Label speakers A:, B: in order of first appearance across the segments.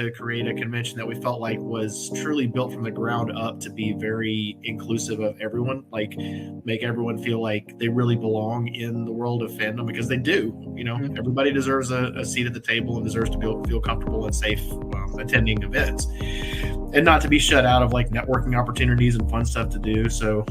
A: to create a convention that we felt like was truly built from the ground up to be very inclusive of everyone, like make everyone feel like they really belong in the world of fandom, because they do. Everybody deserves a seat at the table and deserves to feel comfortable and safe attending events, and not to be shut out of like networking opportunities and fun stuff to do. So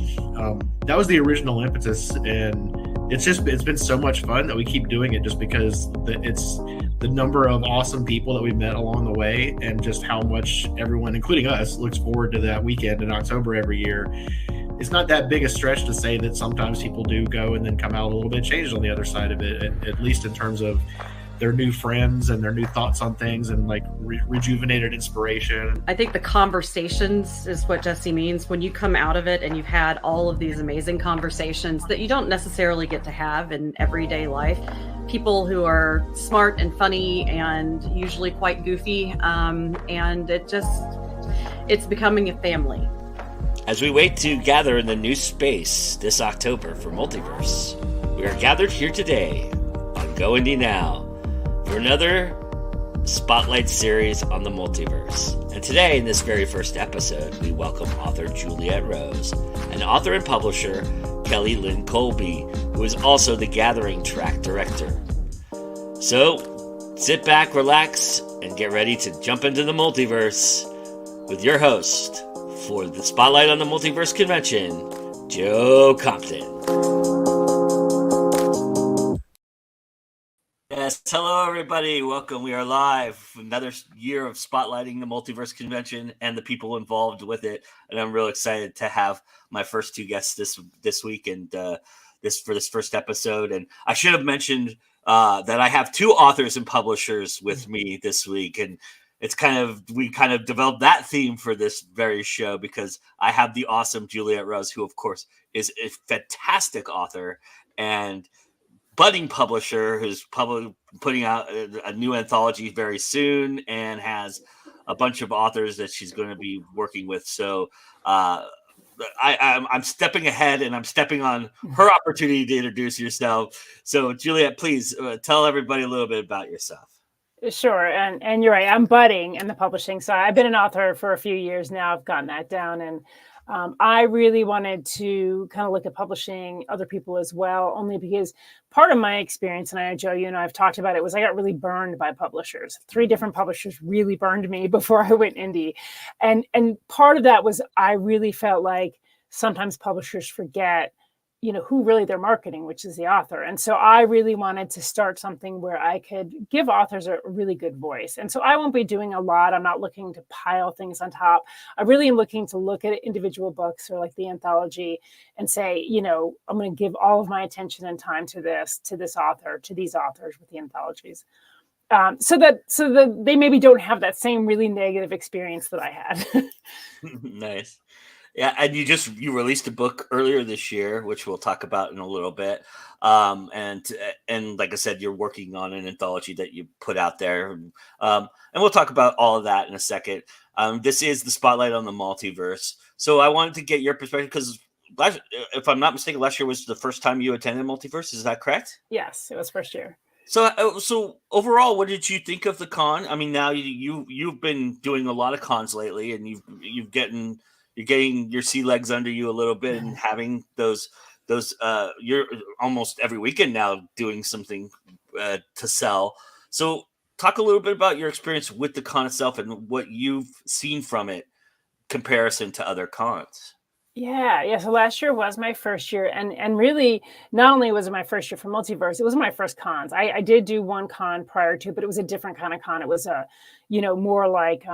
A: that was the original impetus, and it's been so much fun that we keep doing it, just because it's the number of awesome people that we've met along the way, and just how much everyone, including us, looks forward to that weekend in October every year. It's not that big a stretch to say that sometimes people do go and then come out a little bit changed on the other side of it, at least in terms of their new friends and their new thoughts on things, and like rejuvenated inspiration.
B: I think the conversations is what Jesse means. When you come out of it and you've had all of these amazing conversations that you don't necessarily get to have in everyday life, people who are smart and funny and usually quite goofy, and it's becoming a family.
C: As we wait to gather in the new space this October for Multiverse, we are gathered here today on Go Indie Now for another Spotlight series on the Multiverse. And today, in this very first episode, we welcome author Juliet Rose and author and publisher Kelly Lynn Colby, who is also the Gathering track director. So, sit back, relax, and get ready to jump into the Multiverse with your host for the Spotlight on the Multiverse Convention, Joe Compton. Yes, hello everybody. Welcome. We are live. Another year of spotlighting the Multiverse Convention and the people involved with it, and I'm real excited to have my first two guests this week and this first episode. And I should have mentioned that I have two authors and publishers with me this week, and we kind of developed that theme for this very show because I have the awesome Juliet Rose, who of course is a fantastic author and budding publisher who's putting out a new anthology very soon and has a bunch of authors that she's going to be working with. So I'm stepping ahead and I'm stepping on her opportunity to introduce yourself. So Juliet, please tell everybody a little bit about yourself.
D: Sure. And you're right. I'm budding in the publishing side. I've been an author for a few years now. I've gotten that down. And I really wanted to kind of look at publishing other people as well, only because part of my experience, and I know, Joe, you and I have talked about it, was I got really burned by publishers. 3 different publishers really burned me before I went indie. And part of that was I really felt like sometimes publishers forget, who really they're marketing, which is the author. And so I really wanted to start something where I could give authors a really good voice. And so I won't be doing a lot. I'm not looking to pile things on top. I really am looking to look at individual books or like the anthology and say, I'm going to give all of my attention and time to this author, to these authors with the anthologies. So that they maybe don't have that same really negative experience that I had.
C: Nice. Yeah, and you released a book earlier this year, which we'll talk about in a little bit. And like I said, you're working on an anthology that you put out there. And we'll talk about all of that in a second. This is the Spotlight on the Multiverse. So I wanted to get your perspective because, if I'm not mistaken, last year was the first time you attended Multiverse. Is that correct?
D: Yes, it was first year.
C: So overall, what did you think of the con? I mean, now you've been doing a lot of cons lately, and you're getting your sea legs under you a little bit, and having those you're almost every weekend now doing something to sell. So talk a little bit about your experience with the con itself and what you've seen from it comparison to other cons.
D: Yeah. So last year was my first year, and really not only was it my first year for Multiverse, it was my first cons. I did do one con prior to, but it was a different kind of con. It was more like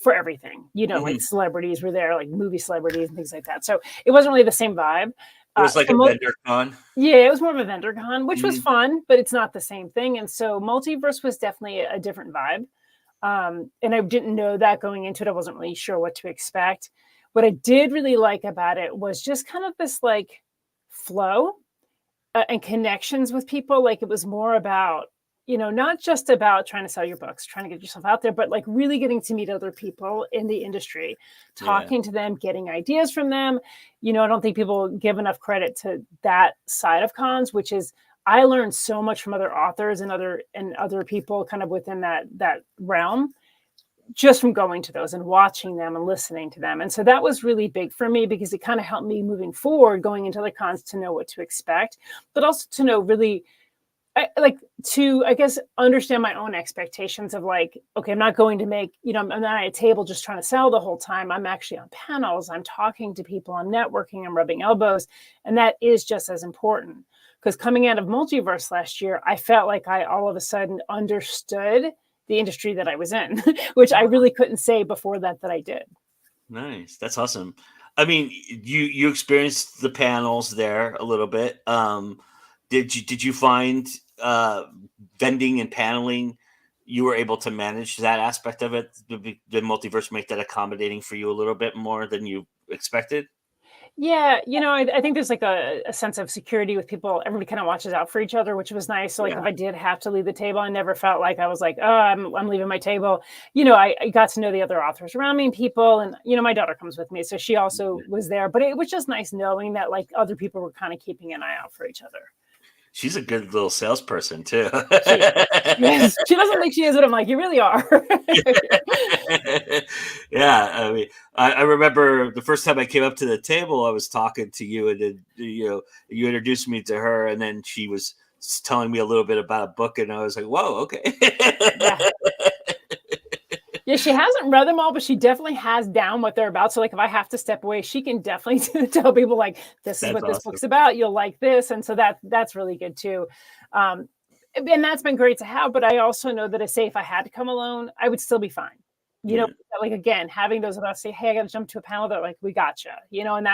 D: for everything, like celebrities were there, like movie celebrities and things like that. So it wasn't really the same vibe.
C: It was like a vendor con.
D: Yeah, it was more of a vendor con, which was fun, but it's not the same thing. And so Multiverse was definitely a different vibe. And I didn't know that going into it. I wasn't really sure what to expect. What I did really like about it was just kind of this like flow and connections with people. Like it was more about, not just about trying to sell your books, trying to get yourself out there, but like really getting to meet other people in the industry, talking to them, getting ideas from them. I don't think people give enough credit to that side of cons, which is I learned so much from other authors and other people kind of within that realm. just from going to those and watching them and listening to them. And so that was really big for me because it kind of helped me moving forward, going into the cons, to know what to expect, but also to know really, I guess, understand my own expectations of like, okay, I'm not going to make, I'm not at a table just trying to sell the whole time. I'm actually on panels. I'm talking to people. I'm networking. I'm rubbing elbows. And that is just as important, because coming out of Multiverse last year, I felt like I all of a sudden understood the industry that I was in, which I really couldn't say before that I did.
C: Nice. That's awesome. I mean, you experienced the panels there a little bit. Did you find vending and paneling, you were able to manage that aspect of it? Did Multiverse make that accommodating for you a little bit more than you expected?
D: Yeah, I think there's like a sense of security with people. Everybody kind of watches out for each other, which was nice. So like if I did have to leave the table, I never felt like I was like, oh, I'm leaving my table. I got to know the other authors around me and people. And, my daughter comes with me, so she also was there. But it was just nice knowing that like other people were kind of keeping an eye out for each other.
C: She's a good little salesperson too.
D: Yes, she doesn't think she is, but I'm like, you really are.
C: Yeah, I mean, I remember the first time I came up to the table, I was talking to you, and then you introduced me to her, and then she was telling me a little bit about a book, and I was like, whoa, okay.
D: Yeah, she hasn't read them all, but she definitely has down what they're about. So like if I have to step away, she can definitely tell people like, this is what this book's about. You'll like this. And so that's really good too. And that's been great to have. But I also know that if I had to come alone, I would still be fine. Like again, having those of us say, hey, I got to jump to a panel, that like, we gotcha, and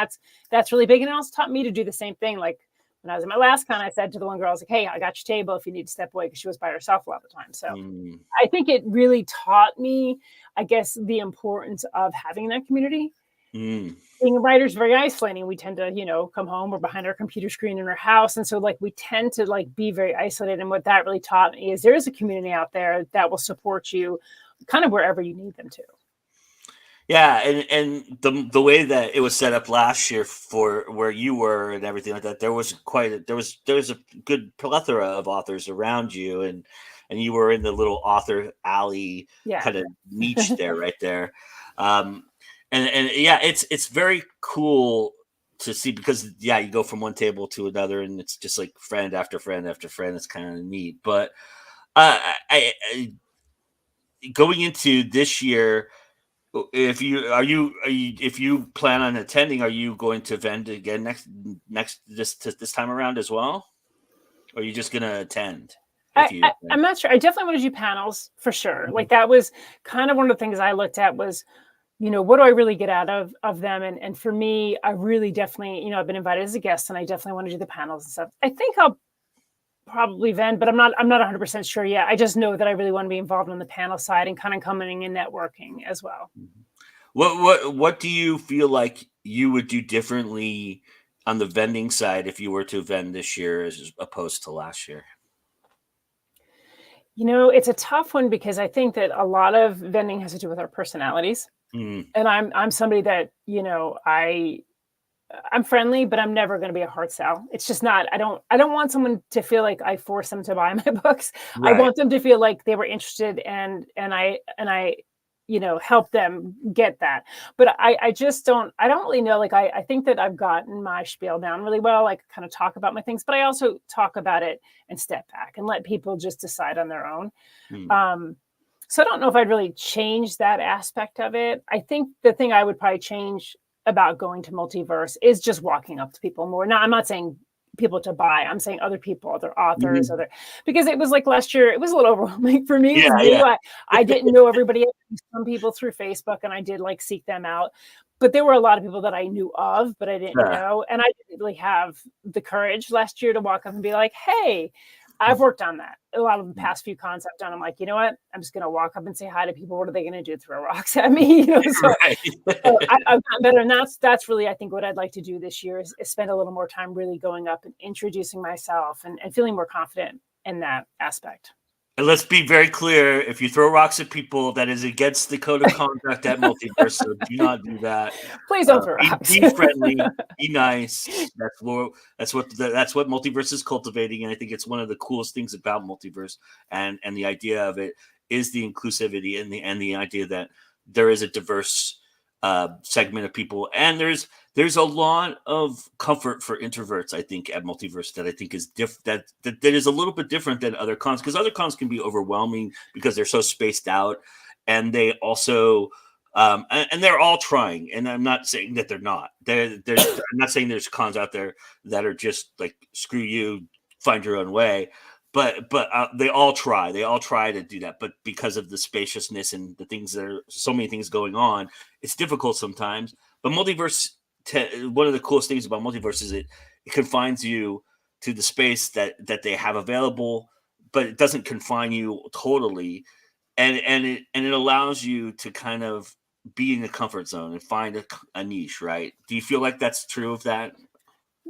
D: that's really big. And it also taught me to do the same thing. Like when I was at my last con, I said to the one girl, I was like, hey, I got your table if you need to step away, because she was by herself a lot of the time. So I think it really taught me, I guess, the importance of having that community. Being a writer is very isolating. We tend to, come home, we're behind our computer screen in our house. And so like we tend to like be very isolated. And what that really taught me is there is a community out there that will support you kind of wherever you need them to.
C: Yeah, and the way that it was set up last year for where you were and everything like that, there was a good plethora of authors around you, and you were in the little author alley kind of niche there, right there. And yeah, it's very cool to see, because you go from one table to another, and it's just like friend after friend after friend. It's kind of neat. But I going into this year, if you plan on attending, are you going to vend again this time around as well, or are you just going to attend?
D: I'm not sure. I definitely want to do panels for sure. Like that was kind of one of the things I looked at was, what do I really get out of them? And for me, I really definitely, I've been invited as a guest, and I definitely want to do the panels and stuff. I think I'll probably vend, but I'm not 100% sure yet. I just know that I really want to be involved on the panel side and kind of coming and networking as well.
C: What do you feel like you would do differently on the vending side if you were to vend this year as opposed to last year?
D: It's a tough one, because I think that a lot of vending has to do with our personalities. And I'm somebody that, I'm friendly, but I'm never going to be a hard sell. It's just not, I don't want someone to feel like I force them to buy my books. Right. I want them to feel like they were interested, and I help them get that. But I don't really know. Like, I think that I've gotten my spiel down really well. I kind of talk about my things, but I also talk about it and step back and let people just decide on their own. So I don't know if I'd really change that aspect of it. I think the thing I would probably change about going to Multiverse is just walking up to people more. Now, I'm not saying people to buy. I'm saying other people, other authors, because it was like last year, it was a little overwhelming for me. I didn't know everybody. Some people through Facebook, and I did like seek them out. But there were a lot of people that I knew of, but I didn't know. And I didn't really have the courage last year to walk up and be like, hey, I've worked on that. A lot of the past few cons I've done, I'm like, you know what? I'm just going to walk up and say hi to people. What are they going to do? Throw rocks at me? So I've gotten better. And that's really, I think, what I'd like to do this year is spend a little more time really going up and introducing myself and feeling more confident in that aspect.
C: And let's be very clear: if you throw rocks at people, that is against the code of conduct at Multiverse. So do not do that.
D: Please don't throw rocks.
C: Be friendly. Be nice. That's what Multiverse is cultivating, and I think it's one of the coolest things about Multiverse and the idea of it is the inclusivity and the idea that there is a diverse segment of people, and there's a lot of comfort for introverts, I think, at Multiverse that I think is that is a little bit different than other cons, because other cons can be overwhelming because they're so spaced out, and they also and they're all trying, and I'm not saying that they're not. I'm not saying there's cons out there that are just like, screw you, find your own way. But they all try. They all try to do that. But because of the spaciousness and the things that are so many things going on, it's difficult sometimes. But Multiverse, one of the coolest things about Multiverse is it confines you to the space that they have available, but it doesn't confine you totally, and it allows you to kind of be in the comfort zone and find a niche, right? Do you feel like that's true of that?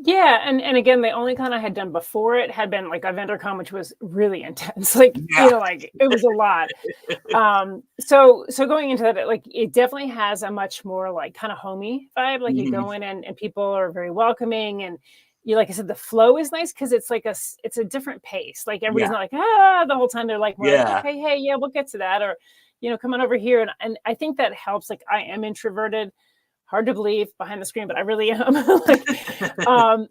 D: Yeah, and again, the only con I had done before it had been like a vendor con, which was really intense. Like,
C: Yeah.
D: like it was a lot. So going into that, like, it definitely has a much more like kind of homey vibe. Like, you go in and people are very welcoming, and you, like I said, the flow is nice because it's like it's a different pace. Like, everybody's not like the whole time. They're like, more like, okay, hey, yeah, we'll get to that, or come on over here. And I think that helps. Like, I am introverted. Hard to believe behind the screen, but I really am.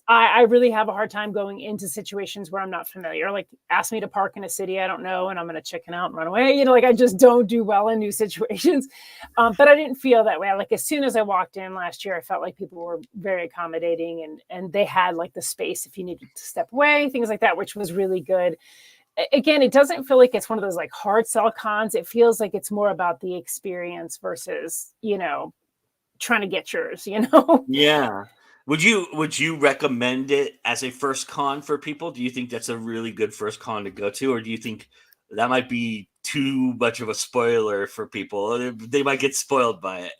D: I really have a hard time going into situations where I'm not familiar. Like, ask me to park in a city I don't know, and I'm going to chicken out and run away. Like, I just don't do well in new situations. But I didn't feel that way. Like, as soon as I walked in last year, I felt like people were very accommodating, and they had like the space if you needed to step away, things like that, which was really good. Again, it doesn't feel like it's one of those like hard sell cons. It feels like it's more about the experience versus, trying to get yours,
C: Yeah. Would you recommend it as a first con for people? Do you think that's a really good first con to go to, or do you think that might be too much of a spoiler for people? They might get spoiled by it.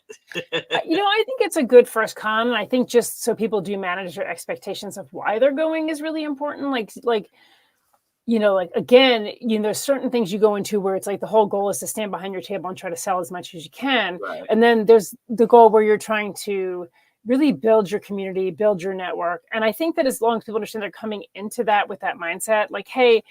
D: I think it's a good first con, and I think just so people do manage their expectations of why they're going is really important. Like again, there's certain things you go into where it's like the whole goal is to stand behind your table and try to sell as much as you can.
C: Right.
D: And then there's the goal where you're trying to really build your community, build your network. And I think that as long as people understand they're coming into that with that mindset, like, hey,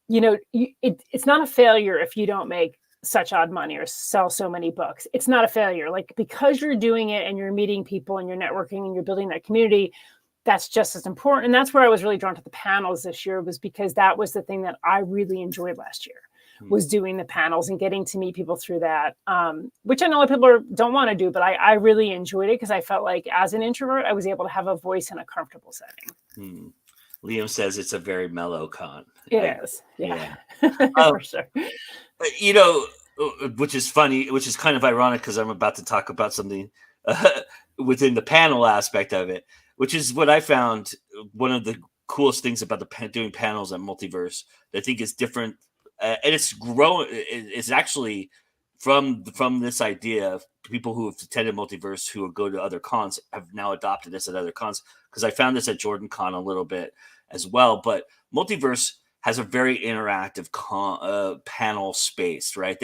D: it's not a failure if you don't make such odd money or sell so many books. It's not a failure. Like, because you're doing it and you're meeting people and you're networking and you're building that community, that's just as important. And that's where I was really drawn to the panels this year, was because that was the thing that I really enjoyed last year, was doing the panels and getting to meet people through that, which I know a lot of people don't want to do, but I really enjoyed it because I felt like as an introvert, I was able to have a voice in a comfortable setting.
C: Liam says it's a very mellow con.
D: It is. Yeah. For sure.
C: Which is funny, which is kind of ironic because I'm about to talk about something within the panel aspect of it, which is what I found one of the coolest things about doing panels at Multiverse that I think is different. And it's growing. It's actually from this idea of people who have attended Multiverse who go to other cons have now adopted this at other cons, because I found this at Jordan Con a little bit as well. But Multiverse has a very interactive panel space, right?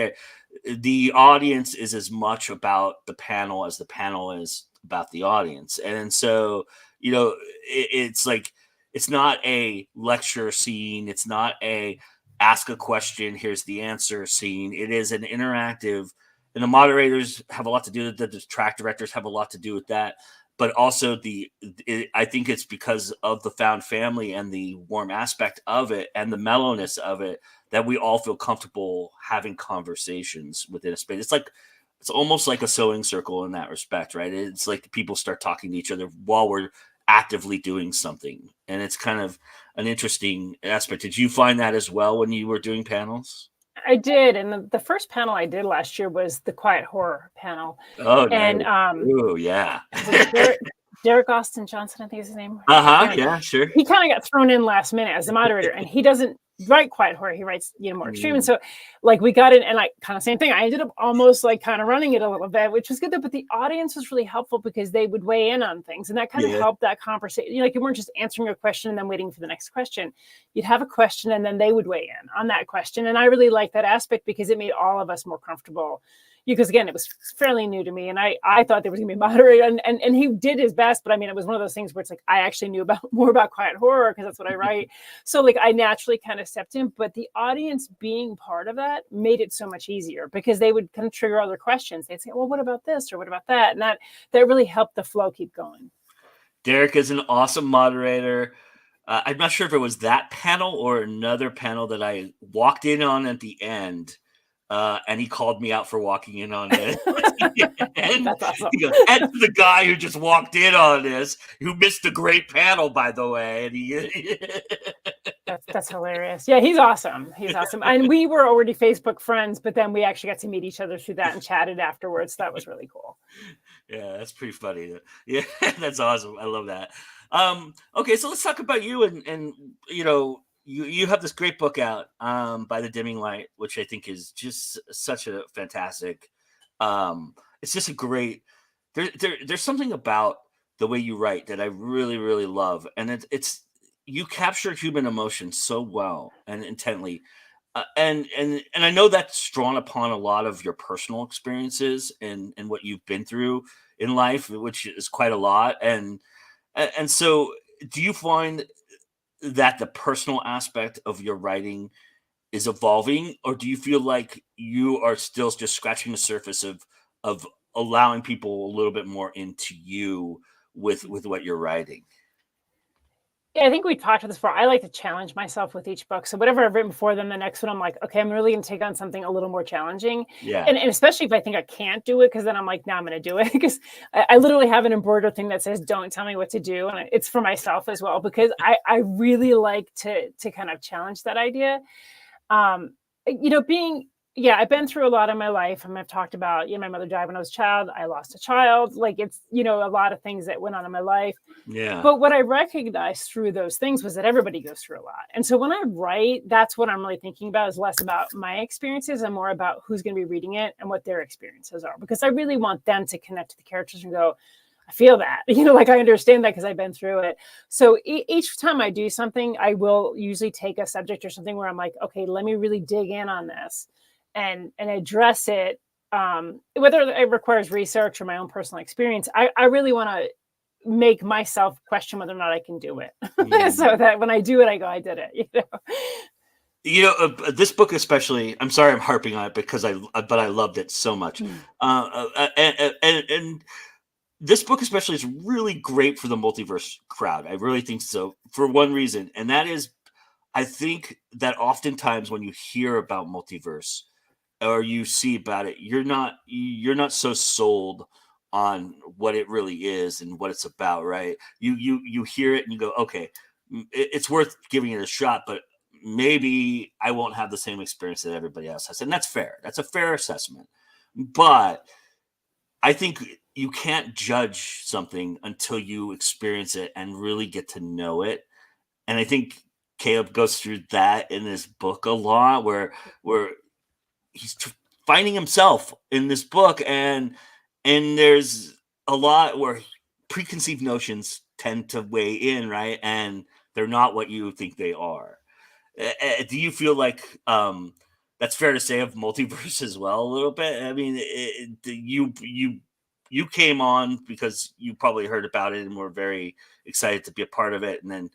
C: The audience is as much about the panel as the panel is about the audience. And so, it's like, it's not a lecture scene. It's not a ask a question, here's the answer scene. It is an interactive, and the moderators have a lot to do with it. The track directors have a lot to do with that. But also I think it's because of the found family and the warm aspect of it and the mellowness of it that we all feel comfortable having conversations within a space. It's almost like a sewing circle in that respect, right? It's like people start talking to each other while we're actively doing something. And it's kind of an interesting aspect. Did you find that as well when you were doing panels?
D: I did. And the first panel I did last year was the quiet horror panel.
C: Oh,
D: and
C: nice. Oh, yeah.
D: Derek Austin Johnson, I think is his name.
C: Yeah, sure.
D: He kind of got thrown in last minute as the moderator, and he doesn't write quiet horror. He writes, more extreme. And so, like, we got in, and like kind of same thing. I ended up almost like kind of running it a little bit, which was good. But the audience was really helpful because they would weigh in on things, and that kind of helped that conversation. Like, you weren't just answering a question and then waiting for the next question. You'd have a question, and then they would weigh in on that question. And I really liked that aspect because it made all of us more comfortable, because again, it was fairly new to me, and I thought there was gonna be a moderator, and he did his best, but I mean, it was one of those things where it's like I actually knew more about quiet horror because that's what I write. So like I naturally kind of stepped in, but the audience being part of that made it so much easier because they would kind of trigger other questions. They'd say, well, what about this or what about that? And that really helped the flow keep going.
C: Derek is an awesome moderator. I'm not sure if it was that panel or another panel that I walked in on at the end. And he called me out for walking in on it. And
D: That's awesome.
C: He goes, and the guy who just walked in on this, who missed a great panel, by the way. And
D: that's hilarious. Yeah, he's awesome. He's awesome. And we were already Facebook friends, but then we actually got to meet each other through that and chatted afterwards. That was really cool.
C: Yeah, that's pretty funny. Yeah, that's awesome. I love that. Okay, so let's talk about you and you know, you have this great book out by the Dimming Light, which I think is just such a fantastic. It's just a great. There's something about the way you write that I really really love, and it's you capture human emotion so well and intently, and I know that's drawn upon a lot of your personal experiences and what you've been through in life, which is quite a lot, and so do you find that the personal aspect of your writing is evolving, or do you feel like you are still just scratching the surface of allowing people a little bit more into you with what you're writing?
D: Yeah, I think we talked about this before. I like to challenge myself with each book. So whatever I've written before, then the next one, I'm like, okay, I'm really going to take on something a little more challenging.
C: Yeah.
D: And especially if I think I can't do it, because then I'm like, no, I'm going to do it. Because I literally have an embroidered thing that says, don't tell me what to do. And it's for myself as well, because I really like to kind of challenge that idea. You know, I've been through a lot in my life. I've talked about, you know, my mother died when I was a child. I lost a child. Like it's, you know, a lot of things that went on in my life.
C: Yeah.
D: But what I recognized through those things was that everybody goes through a lot. And so when I write, that's what I'm really thinking about, is less about my experiences and more about who's going to be reading it and what their experiences are. Because I really want them to connect to the characters and go, I feel that, you know, like I understand that because I've been through it. So each time I do something, I will usually take a subject or something where I'm like, okay, let me really dig in on this and address it. Whether it requires research or my own personal experience, I really want to make myself question whether or not I can do it. So that when I do it, I go, I did it, you know?
C: This book especially, I'm sorry I'm harping on it because I loved it so much. And this book especially is really great for the multiverse crowd. I really think so, for one reason, and that is I think that oftentimes when you hear about multiverse or you see about it, you're not so sold on what it really is and what it's about, right? You hear it and you go, okay, it's worth giving it a shot, but maybe I won't have the same experience that everybody else has. And that's fair. That's a fair assessment. But I think you can't judge something until you experience it and really get to know it. And I think Caleb goes through that in his book a lot, where he's finding himself in this book, and there's a lot where preconceived notions tend to weigh in, right? And they're not what you think they are. Do you feel like that's fair to say of multiverse as well a little bit? I mean, you came on because you probably heard about it and were very excited to be a part of it, and then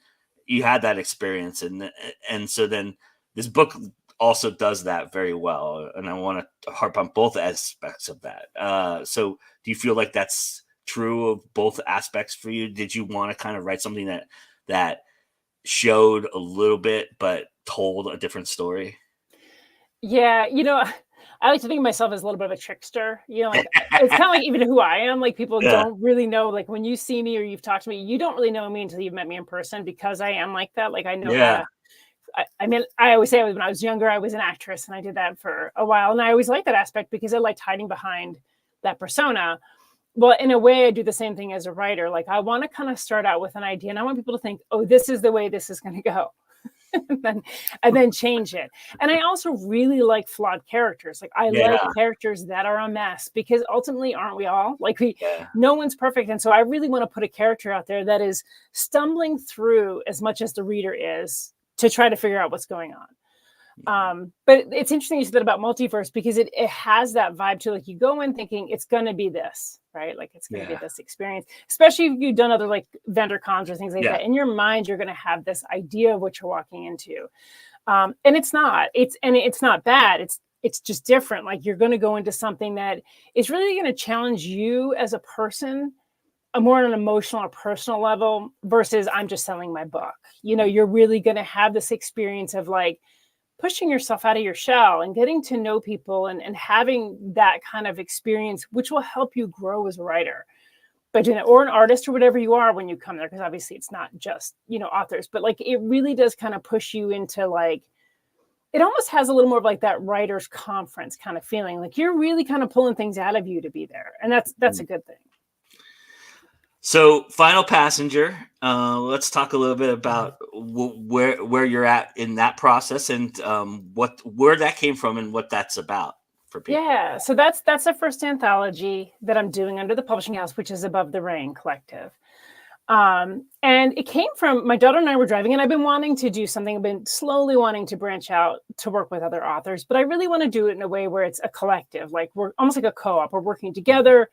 C: you had that experience, and so then this book also does that very well, and I want to harp on both aspects of that. So do you feel like that's true of both aspects for you? Did you want to kind of write something that showed a little bit but told a different story?
D: Yeah, you know, I like to think of myself as a little bit of a trickster. You know, like it's kind of like even who I am. Like people don't really know. Like when you see me or you've talked to me, you don't really know me until you've met me in person, because I am like that. Like I know how to, I mean, I always say when I was younger, I was an actress and I did that for a while. And I always liked that aspect because I liked hiding behind that persona. Well, in a way, I do the same thing as a writer. Like I want to kind of start out with an idea and I want people to think, oh, this is the way this is going to go. and then change it. And I also really like flawed characters. Like I like characters that are a mess, because ultimately, aren't we all? Like no one's perfect. And so I really want to put a character out there that is stumbling through as much as the reader is to try to figure out what's going on. But it's interesting you said that about Multiverse, because it has that vibe too. Like, you go in thinking it's going to be this, right? Like, it's going to be this experience, especially if you've done other like vendor cons or things like that. In your mind, you're going to have this idea of what you're walking into. And it's not, it's not bad. It's just different. Like, you're going to go into something that is really going to challenge you as a person, more on an emotional or personal level, versus I'm just selling my book. You're really going to have this experience of like pushing yourself out of your shell and getting to know people and having that kind of experience, which will help you grow as a writer by doing that, or an artist, or whatever you are when you come there. Because obviously it's not just, authors, but like, it really does kind of push you into like, it almost has a little more of like that writer's conference kind of feeling. Like, you're really kind of pulling things out of you to be there. And that's a good thing.
C: So, Final Passenger, let's talk a little bit about where you're at in that process, and where that came from and what that's about for people.
D: Yeah, so that's the first anthology that I'm doing under the publishing house, which is Above the Rain Collective. And it came from, my daughter and I were driving, and I've been wanting to do something. I've been slowly wanting to branch out to work with other authors, but I really want to do it in a way where it's a collective, like we're almost like a co-op. We're working together,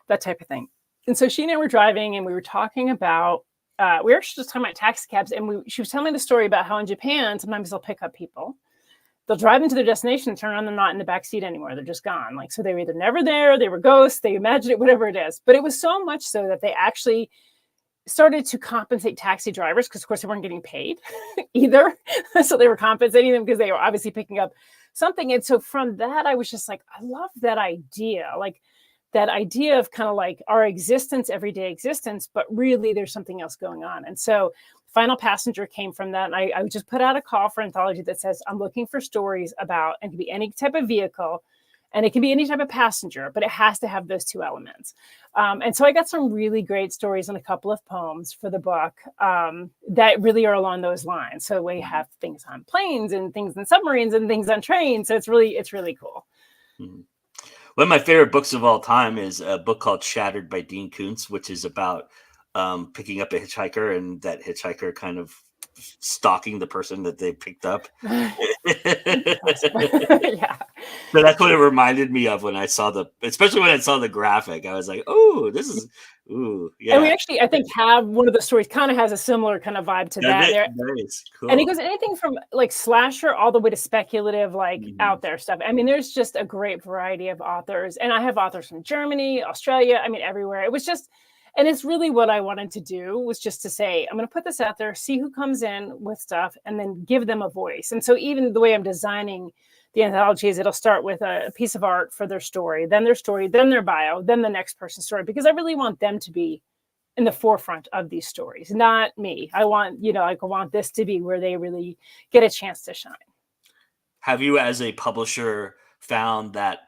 D: that type of thing. And so she and I were driving, and we were talking about, we were actually just talking about taxi cabs. And she was telling me the story about how in Japan, sometimes they'll pick up people. They'll drive into their destination and turn around. They're not in the back seat anymore. They're just gone. Like, so they were either never there, they were ghosts, they imagined it, whatever it is. But it was so much so that they actually started to compensate taxi drivers, because of course they weren't getting paid either. So they were compensating them because they were obviously picking up something. And so from that, I was just like, I love that idea. Like, that idea of kind of like our existence, everyday existence, but really there's something else going on. And so Final Passenger came from that. And I just put out a call for anthology that says, I'm looking for stories about, and it can be any type of vehicle, and it can be any type of passenger, but it has to have those two elements. And so I got some really great stories and a couple of poems for the book that really are along those lines. So we have things on planes and things in submarines and things on trains. So it's really cool.
C: Mm-hmm. One of my favorite books of all time is a book called Shattered by Dean Koontz, which is about picking up a hitchhiker, and that hitchhiker kind of stalking the person that they picked up. Yeah. So that's what it reminded me of when I saw especially when I saw the graphic. I was like, oh, this is, ooh, yeah.
D: And we actually, I think, have one of the stories kind of has a similar kind of vibe to that.
C: Nice. Cool.
D: And it goes anything from like slasher all the way to speculative, like out there stuff. I mean, there's just a great variety of authors. And I have authors from Germany, Australia, I mean, everywhere. It was just, and it's really what I wanted to do, was just to say, I'm going to put this out there, see who comes in with stuff, and then give them a voice. And so even the way I'm designing the anthology is, it'll start with a piece of art for their story, then their bio, then the next person's story, because I really want them to be in the forefront of these stories, not me. I want, I want this to be where they really get a chance to shine.
C: Have you, as a publisher, found that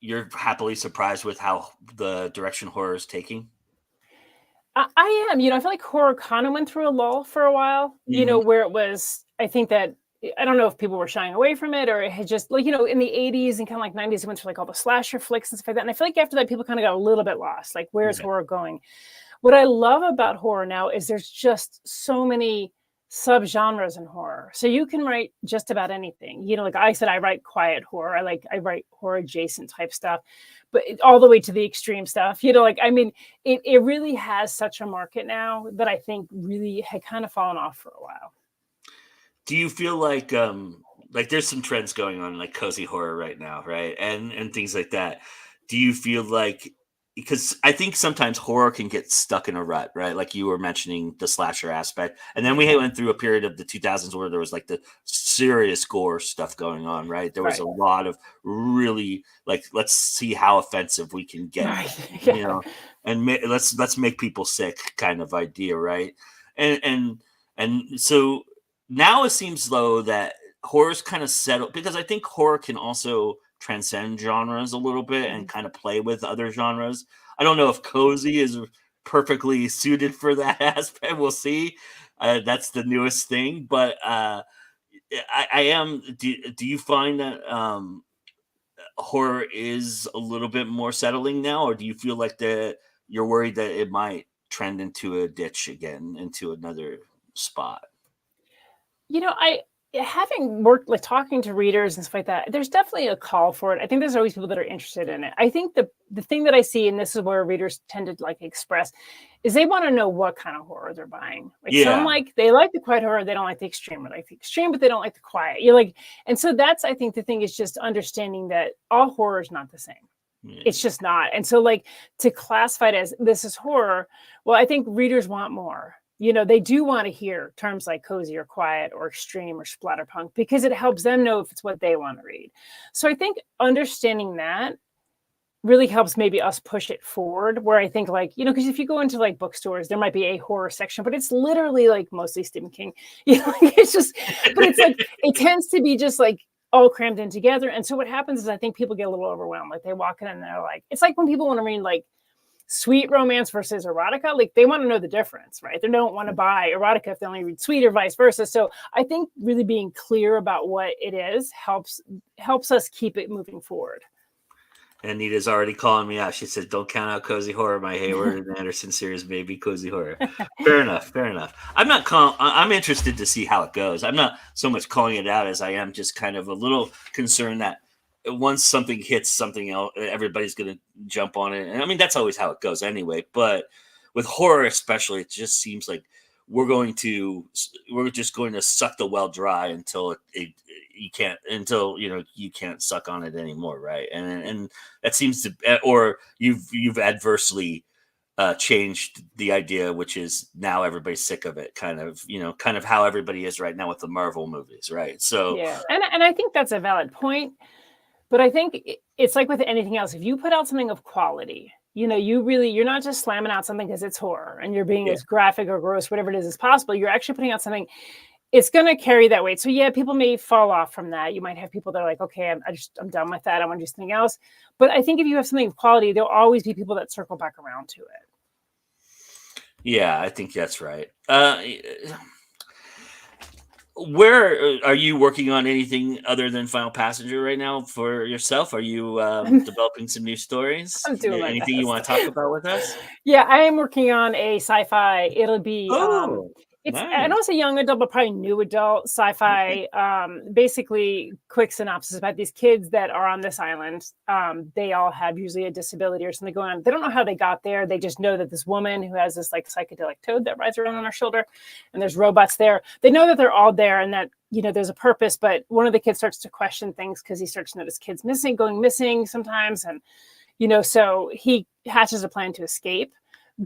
C: you're happily surprised with how the direction horror is taking?
D: I am. I feel like horror kind of went through a lull for a while, where it was, I think that, I don't know if people were shying away from it, or it had just, like, in the 80s and kind of like 90s, it went through like all the slasher flicks and stuff like that. And I feel like after that, people kind of got a little bit lost. Like, where's horror going? What I love about horror now is there's just so many subgenres in horror. So you can write just about anything. Like I said, I write quiet horror. I write horror adjacent type stuff, but all the way to the extreme stuff. It really has such a market now that I think really had kind of fallen off for a while.
C: Do you feel like there's some trends going on, like cozy horror right now, right? And things like that. Do you feel like, because I think sometimes horror can get stuck in a rut, right? Like you were mentioning the slasher aspect. And then we went through a period of the 2000s where there was like the serious gore stuff going on, right? There was a lot of really like, let's see how offensive we can get, and let's make people sick kind of idea, right? And so now it seems though that horror's kind of settled, because I think horror can also transcend genres a little bit and kind of play with other genres. I don't know if cozy is perfectly suited for that aspect. We'll see. That's the newest thing, but I am. Do you find that horror is a little bit more settling now, or do you feel like that you're worried that it might trend into a ditch again, into another spot?
D: having worked, like talking to readers and stuff like that, there's definitely a call for it. I think there's always people that are interested in it. I think the thing that I see, and this is where readers tend to like express, is they want to know what kind of horror they're buying. Like some they like the quiet horror, they don't like the extreme, or like the extreme, but they don't like the quiet. You're like, and so that's, I think the thing is just understanding that all horror is not the same. It's just not. And so like to classify it as this is horror, well, I think readers want more. They do want to hear terms like cozy or quiet or extreme or splatterpunk, because it helps them know if it's what they want to read. So I think understanding that really helps maybe us push it forward, where I think like, because if you go into like bookstores, there might be a horror section, but it's literally like mostly Stephen King. It's just, but it's like, it tends to be just like all crammed in together. And so what happens is I think people get a little overwhelmed. Like they walk in and they're like, it's like when people want to read like sweet romance versus erotica, like they want to know the difference, right? They don't want to buy erotica if they only read sweet, or vice versa. So I think really being clear about what it is helps us keep it moving forward.
C: Anita's already calling me out. She said, "Don't count out cozy horror. My Hayward and Anderson series may be cozy horror." Fair enough. I'm interested to see how it goes. I'm not so much calling it out as I am just kind of a little concerned that once something hits something else, everybody's going to jump on it. And I mean, that's always how it goes anyway. But with horror especially, it just seems like we're just going to suck the well dry until you can't suck on it anymore, right? And that seems to, or you've adversely changed the idea, which is now everybody's sick of it, kind of how everybody is right now with the Marvel movies, right? So
D: yeah, and I think that's a valid point. But I think it's like with anything else. If you put out something of quality, you're not just slamming out something because it's horror and you're being as graphic or gross, whatever it is, as possible. You're actually putting out something, it's going to carry that weight. So yeah, people may fall off from that. You might have people that are like, okay, I'm done with that. I want to do something else. But I think if you have something of quality, there'll always be people that circle back around to it.
C: Yeah, I think that's right. Where are you working on anything other than Final Passenger right now for yourself? Are you developing some new stories?
D: I'm doing
C: anything you want to talk about with us?
D: Yeah, I am working on a sci-fi. It'll be it's
C: nice.
D: I don't say young adult, but probably new adult sci-fi. Basically, quick synopsis about these kids that are on this island. They all have usually a disability or something going on. They don't know how they got there. They just know that this woman who has this like psychedelic toad that rides around on her shoulder, and there's robots there. They know that they're all there and that there's a purpose. But one of the kids starts to question things because he starts to notice kids going missing sometimes, and so he hatches a plan to escape.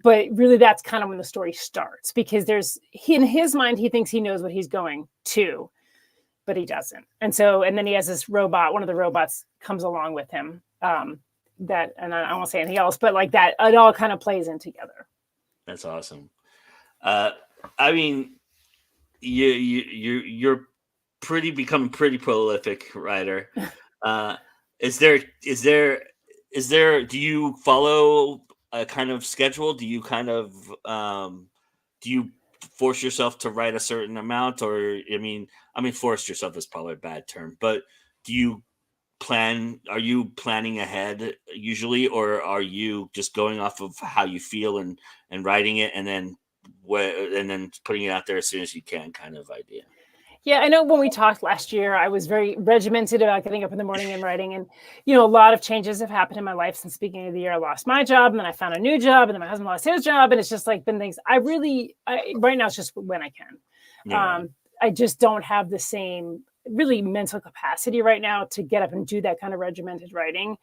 D: But really, that's kind of when the story starts, because in his mind, he thinks he knows what he's going to, but he doesn't. And then he has this robot, one of the robots comes along with him. And I won't say anything else, but like that, it all kind of plays in together.
C: That's awesome. I mean, you're becoming pretty prolific writer. Do you follow a kind of schedule? Do you kind of do you force yourself to write a certain amount, or I mean forced yourself is probably a bad term, but are you planning ahead usually, or are you just going off of how you feel and writing it and then putting it out there as soon as you can kind of idea?
D: Yeah, I know when we talked last year, I was very regimented about getting up in the morning and writing. And, a lot of changes have happened in my life since the beginning of the year. I lost my job, and then I found a new job, and then my husband lost his job. And it's just like been things right now it's just when I can. Yeah. I just don't have the same really mental capacity right now to get up and do that kind of regimented writing.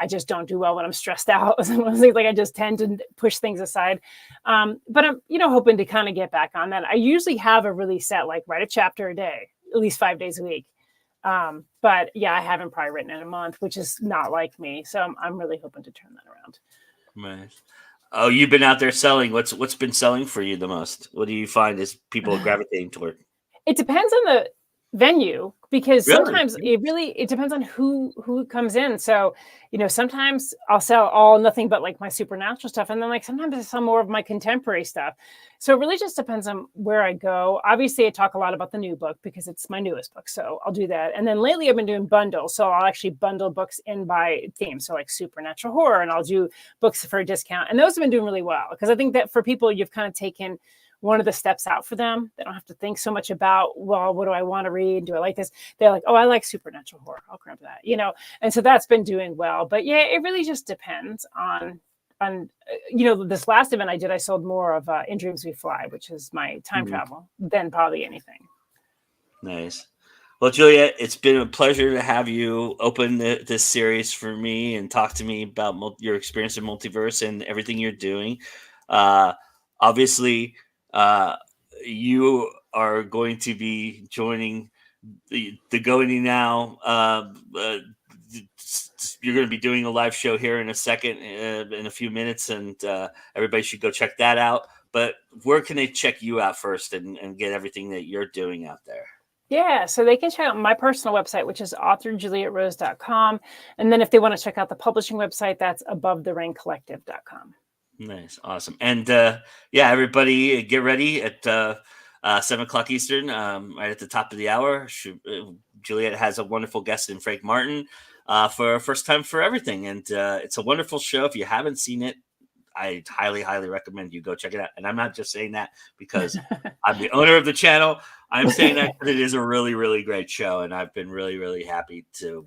D: I just don't do well when I'm stressed out. Like I just tend to push things aside. But I'm, hoping to kind of get back on that. I usually have a really set, like write a chapter a day, at least 5 days a week. But yeah, I haven't probably written in a month, which is not like me. So I'm really hoping to turn that around.
C: Nice. Oh, you've been out there selling. What's been selling for you the most? What do you find is people gravitating toward?
D: It depends on the venue, because sometimes it depends on who comes in. So sometimes I'll sell all nothing but like my supernatural stuff, and then like sometimes I sell more of my contemporary stuff. So it really just depends on where I go. Obviously I talk a lot about the new book because it's my newest book, so I'll do that. And then lately I've been doing bundles, so I'll actually bundle books in by theme, so like supernatural horror, and I'll do books for a discount, and those have been doing really well, because I think that for people, you've kind of taken one of the steps out for them. They don't have to think so much about, well, what do I want to read? Do I like this? They're like, oh, I like supernatural horror. I'll grab that, And so that's been doing well. But yeah, it really just depends on this last event I did, I sold more of In Dreams We Fly, which is my time travel, than probably anything.
C: Nice. Well, Juliet, it's been a pleasure to have you open this series for me and talk to me about your experience in Multiverse and everything you're doing. Obviously, you are going to be joining the Going Now. You're going to be doing a live show here in a second, in a few minutes, and everybody should go check that out. But where can they check you out first and get everything that you're doing out there?
D: Yeah, so they can check out my personal website, which is authorjulietrose.com. And then if they want to check out the publishing website, that's abovetheringcollective.com.
C: Nice. Awesome. And everybody get ready at 7 o'clock Eastern, right at the top of the hour. Juliet has a wonderful guest in Frank Martin for First Time for Everything. And it's a wonderful show. If you haven't seen it, I highly, highly recommend you go check it out. And I'm not just saying that because I'm the owner of the channel. I'm saying that because it is a really, really great show. And I've been really, really happy to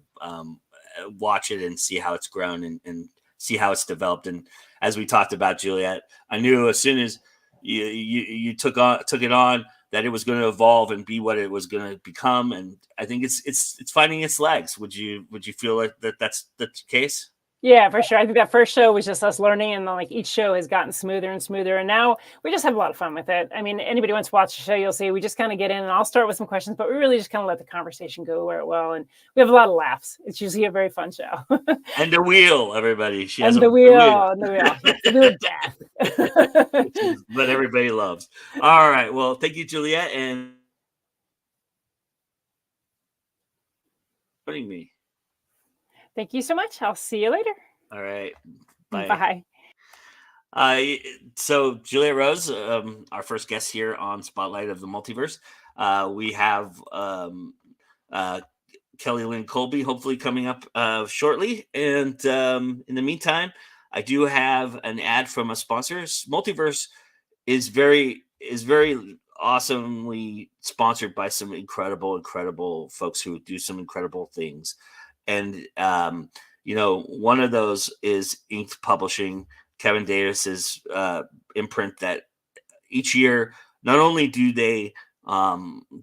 C: watch it and see how it's grown and see how it's developed. And as we talked about, Juliet, I knew as soon as you took it on that it was going to evolve and be what it was going to become. And I think it's finding its legs. Would you feel like that's the case?
D: Yeah, for sure. I think that first show was just us learning, and then like each show has gotten smoother and smoother. And now we just have a lot of fun with it. I mean, anybody wants to watch the show, you'll see we just kind of get in, and I'll start with some questions, but we really just kind of let the conversation go where it will. And we have a lot of laughs. It's usually a very fun show.
C: And the wheel, everybody. She has
D: the wheel. The wheel of death.
C: What everybody loves. All right. Well, thank you, Juliet, and putting me.
D: Thank you so much. I'll see you later.
C: All right. Bye.
D: Bye.
C: So Juliet Rose, our first guest here on Spotlight of the Multiverse. We have Kelly Lynn Colby hopefully coming up shortly. And in the meantime, I do have an ad from a sponsor. Multiverse is very awesomely sponsored by some incredible folks who do some incredible things. And, one of those is Inked Publishing, Kevin Davis's imprint that each year, not only do they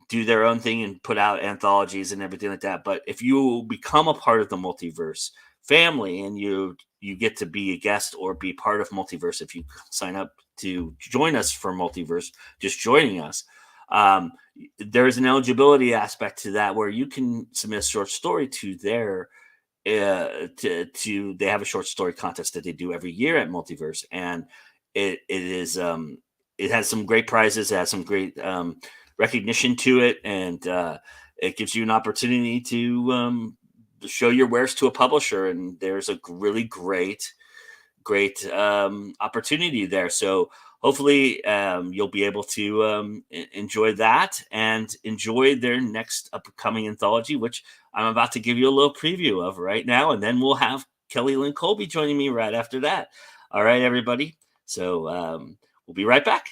C: do their own thing and put out anthologies and everything like that, but if you become a part of the Multiverse family and you get to be a guest or be part of Multiverse, if you sign up to join us for Multiverse, just joining us, there's an eligibility aspect to that where you can submit a short story to their they have a short story contest that they do every year at Multiverse, and it has some great prizes, it has some great recognition to it, and it gives you an opportunity to show your wares to a publisher, and there's a really great opportunity there. So hopefully you'll be able to enjoy that and enjoy their next upcoming anthology, which I'm about to give you a little preview of right now. And then we'll have Kelly Lynn Colby joining me right after that. All right, everybody. So we'll be right back.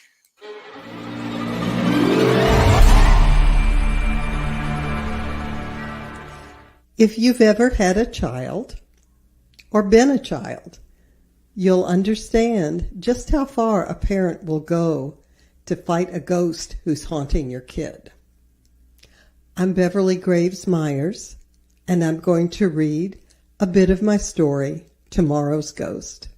E: If you've ever had a child or been a child, you'll understand just how far a parent will go to fight a ghost who's haunting your kid. I'm Beverly Graves Myers, and I'm going to read a bit of my story, Tomorrow's Ghost.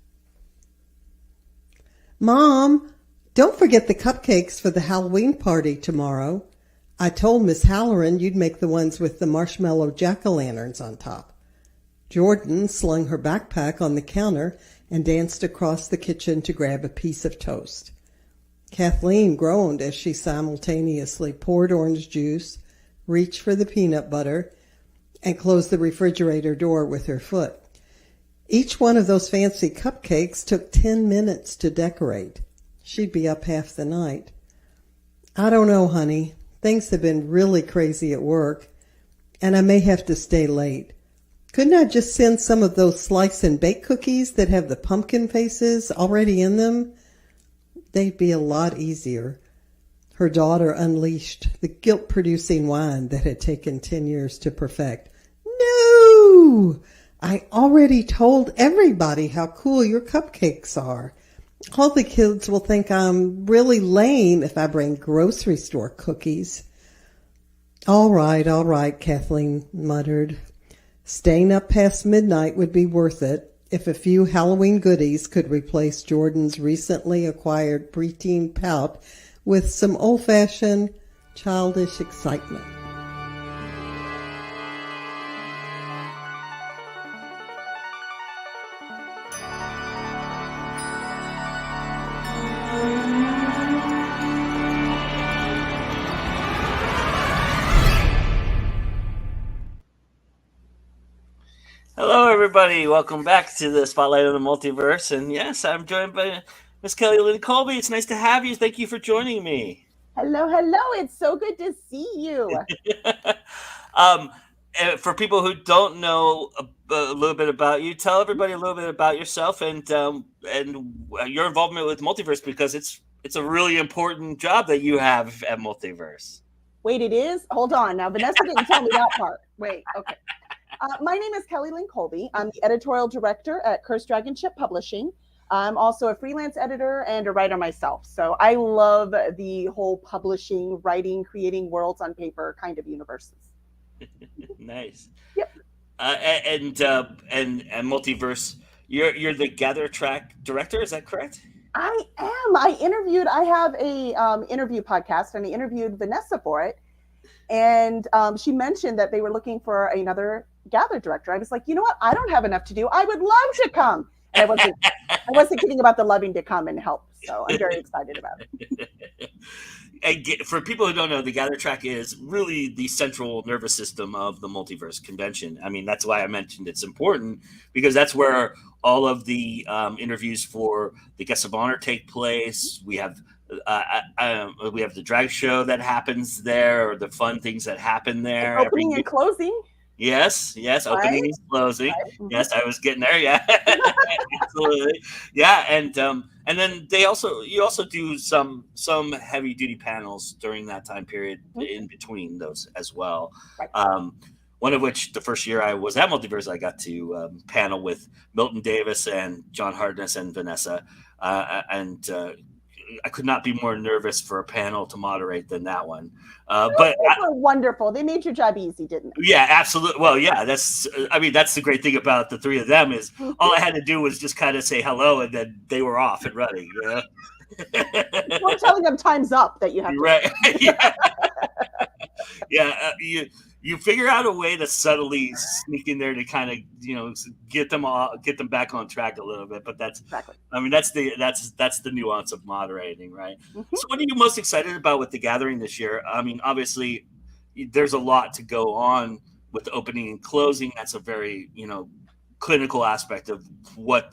E: Mom, don't forget the cupcakes for the Halloween party tomorrow. I told Miss Halloran you'd make the ones with the marshmallow jack-o'-lanterns on top. Jordan slung her backpack on the counter and danced across the kitchen to grab a piece of toast. Kathleen groaned as she simultaneously poured orange juice, reached for the peanut butter, and closed the refrigerator door with her foot. Each one of those fancy cupcakes took 10 minutes to decorate. She'd be up half the night. I don't know, honey. Things have been really crazy at work, and I may have to stay late. Couldn't I just send some of those slice and bake cookies that have the pumpkin faces already in them? They'd be a lot easier. Her daughter unleashed the guilt-producing whine that had taken 10 years to perfect. No! I already told everybody how cool your cupcakes are. All the kids will think I'm really lame if I bring grocery store cookies. All right, Kathleen muttered. Staying up past midnight would be worth it if a few Halloween goodies could replace Jordan's recently acquired preteen pout with some old-fashioned, childish excitement.
C: Hello, everybody. Welcome back to the Spotlight of the Multiverse. And yes, I'm joined by Miss Kelly Lynn Colby. It's nice to have you. Thank you for joining me.
F: Hello. It's so good to see you.
C: For people who don't know a little bit about you, tell everybody a little bit about yourself and your involvement with Multiverse, because it's a really important job that you have at Multiverse.
F: Wait, it is? Hold on. Now, Vanessa didn't tell me that part. Wait, okay. My name is Kelly Lynn Colby. I'm the editorial director at Cursed Dragon Ship Publishing. I'm also a freelance editor and a writer myself. So I love the whole publishing, writing, creating worlds on paper kind of universes.
C: Nice.
F: Yep.
C: And Multiverse, you're the Gather Track director, is that correct?
F: I am. I have a interview podcast, and I interviewed Vanessa for it. And she mentioned that they were looking for another Gather director. I was like, you know what? I don't have enough to do. I would love to come. And I wasn't kidding about the loving to come and help. So I'm very excited about it.
C: And for people who don't know, the Gather Track is really the central nervous system of the Multiverse Convention. I mean, that's why I mentioned it's important, because that's where all of the interviews for the guests of honor take place. We have the drag show that happens there, or the fun things that happen there.
F: Opening and closing.
C: Yes,
F: right?
C: Opening and closing.
F: Right. Mm-hmm.
C: Yes, I was getting there. Yeah, absolutely. Yeah, and then you also do some heavy duty panels during that time period in between those as well.
F: Right.
C: One of which, the first year I was at Multiverse, I got to panel with Milton Davis and John Hartness and Vanessa, and I could not be more nervous for a panel to moderate than that one. But
F: they were wonderful. They made your job easy, didn't they?
C: Yeah, absolutely. Well, yeah, that's the great thing about the three of them is all I had to do was just kind of say hello, and then they were off and running. You know?
F: You're telling them time's up that you have to.
C: Right. Yeah. You figure out a way to subtly sneak in there to kind of, get them back on track a little bit. But that's
F: exactly.
C: I mean, that's the nuance of moderating, right? Mm-hmm. So what are you most excited about with the gathering this year? I mean, obviously there's a lot to go on with the opening and closing. That's a very, clinical aspect of what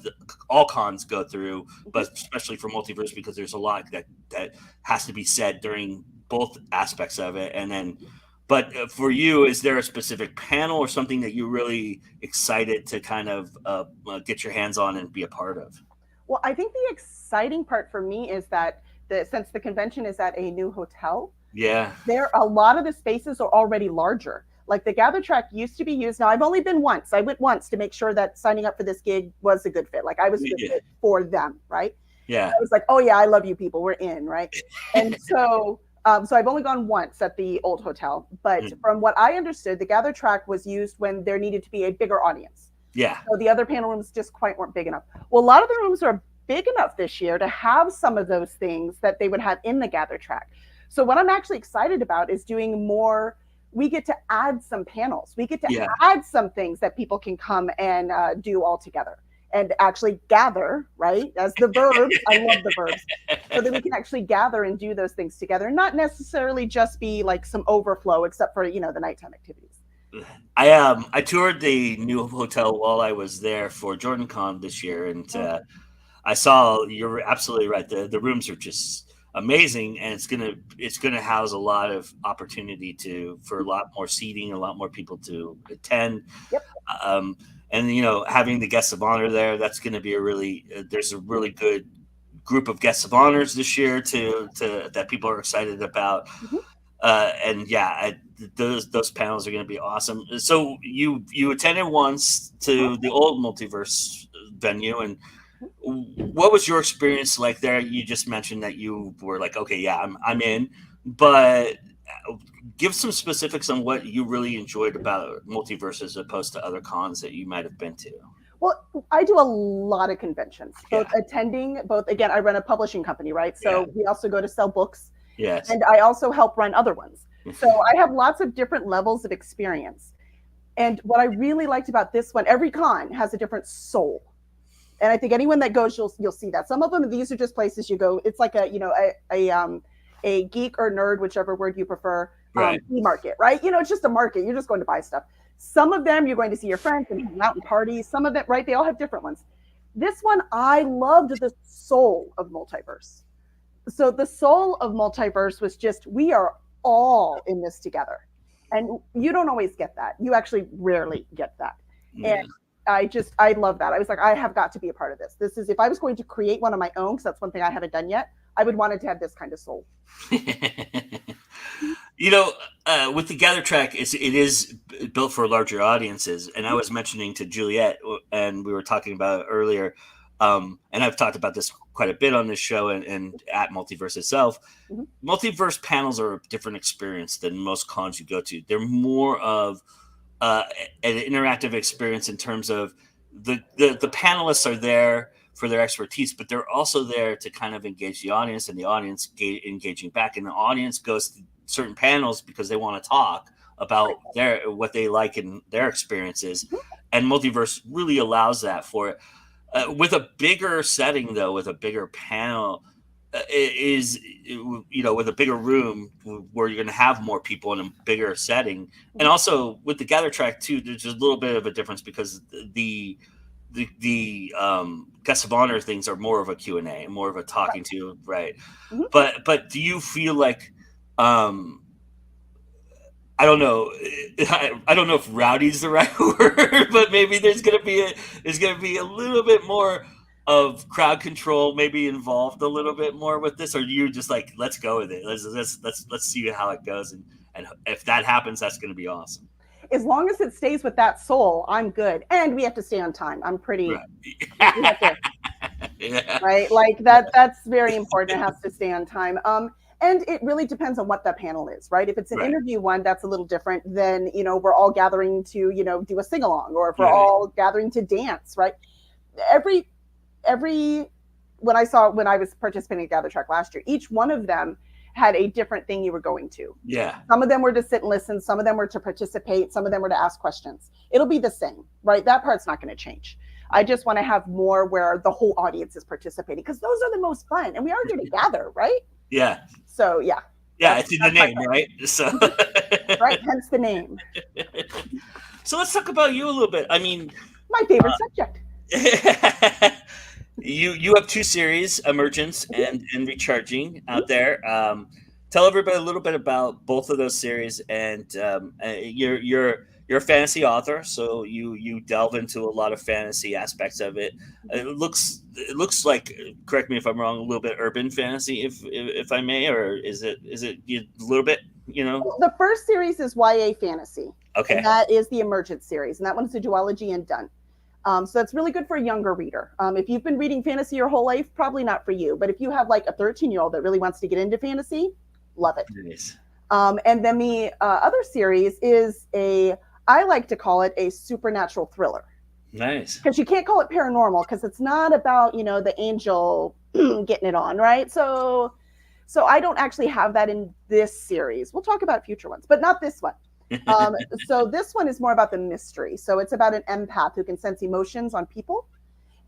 C: all cons go through, but especially for Multiverse, because there's a lot that has to be said during both aspects of it. And then, but for you, is there a specific panel or something that you're really excited to kind of get your hands on and be a part of?
F: Well, I think the exciting part for me is that since the convention is at a new hotel, a lot of the spaces are already larger. Like the Gather Track used to be used. Now I've only been once. I went once to make sure that signing up for this gig was a good fit. Like I was a good fit for them, right?
C: Yeah.
F: I was like, oh yeah, I love you people. We're in, right? And so I've only gone once at the old hotel. But from what I understood, the Gather Track was used when there needed to be a bigger audience.
C: Yeah.
F: So the other panel rooms just weren't big enough. Well, a lot of the rooms are big enough this year to have some of those things that they would have in the Gather Track. So what I'm actually excited about is doing more. We get to add some panels. We get to add some things that people can come and do all together and actually gather, right? As the verbs, I love the verbs. So that we can actually gather and do those things together, and not necessarily just be like some overflow, except for, the nighttime activities.
C: I toured the new hotel while I was there for JordanCon this year, and I saw, you're absolutely right. The rooms are just amazing, and it's gonna house a lot of opportunity for a lot more seating, a lot more people to attend.
F: Yep.
C: And having the guests of honor there, that's going to be there's a really good group of guests of honors this year to that people are excited about. And yeah, those panels are going to be awesome. So you attended once to the old Multiverse venue, and what was your experience like there? You just mentioned that you were like, okay, yeah, I'm in, but give some specifics on what you really enjoyed about Multiverse as opposed to other cons that you might have been to.
F: Well, I do a lot of conventions, both attending, again, I run a publishing company, right? So we also go to sell books.
C: Yes.
F: And I also help run other ones. So I have lots of different levels of experience. And what I really liked about this one, every con has a different soul. And I think anyone that goes, you'll see that. Some of them, these are just places you go. It's like a geek or nerd, whichever word you prefer, e-market, right? It's just a market. You're just going to buy stuff. Some of them you're going to see your friends and hang out and parties. Some of them, right? They all have different ones. This one, I loved the soul of Multiverse. So the soul of Multiverse was just, we are all in this together. And you don't always get that. You actually rarely get that. And I love that. I was like, I have got to be a part of this. This is, if I was going to create one of my own, because that's one thing I haven't done yet, I would want it to have this kind of soul.
C: With the Gather Track, it is built for larger audiences. And I was mentioning to Juliet, and we were talking about it earlier, and I've talked about this quite a bit on this show and at Multiverse itself. Multiverse panels are a different experience than most cons you go to. They're more of an interactive experience in terms of the panelists are there for their expertise, but they're also there to kind of engage the audience, and the audience engaging back. And the audience goes to certain panels because they want to talk about what they like in their experiences. And Multiverse really allows that for it. With a bigger setting, though, with a bigger panel, with a bigger room where you're going to have more people in a bigger setting. And also with the Gather Track, too, there's a little bit of a difference because the guest of honor things are more of a Q&A, more of a talking to, right? But do you feel like, I don't know. I don't know if rowdy is the right word, but maybe there's gonna be a little bit more of crowd control, maybe involved a little bit more with this, or you're just like, let's go with it. Let's see how it goes, and if that happens, that's gonna be awesome.
F: As long as it stays with that soul, I'm good. And we have to stay on time. I'm pretty. Right, like that's very important. It has to stay on time. And it really depends on what that panel is, right? If it's an interview one, that's a little different than, we're all gathering to, do a sing along, or if we're all gathering to dance, right? When I was participating at Gather Track last year, each one of them had a different thing you were going to.
C: Yeah.
F: Some of them were to sit and listen. Some of them were to participate. Some of them were to ask questions. It'll be the same, right? That part's not going to change. I just want to have more where the whole audience is participating, because those are the most fun. And we are here to gather, right?
C: Yeah.
F: So, yeah.
C: Yeah, it's in the name, right? So
F: right, hence the name.
C: So let's talk about you a little bit. I mean,
F: my favorite subject.
C: You have two series, Emergence and Recharging, out there. Tell everybody a little bit about both of those series. And you're a fantasy author, so you delve into a lot of fantasy aspects of it. It looks like, correct me if I'm wrong, a little bit urban fantasy, if I may, or is it a little bit,
F: The first series is YA fantasy.
C: Okay.
F: And that is the Emergence series, and that one's a duology and done. So that's really good for a younger reader. If you've been reading fantasy your whole life, probably not for you. But if you have like a 13-year-old that really wants to get into fantasy, love it.
C: Nice.
F: And then the other series is I like to call it a supernatural thriller.
C: Nice.
F: Because you can't call it paranormal, because it's not about, the angel getting it on, right? So I don't actually have that in this series. We'll talk about future ones, but not this one. So this one is more about the mystery. So it's about an empath who can sense emotions on people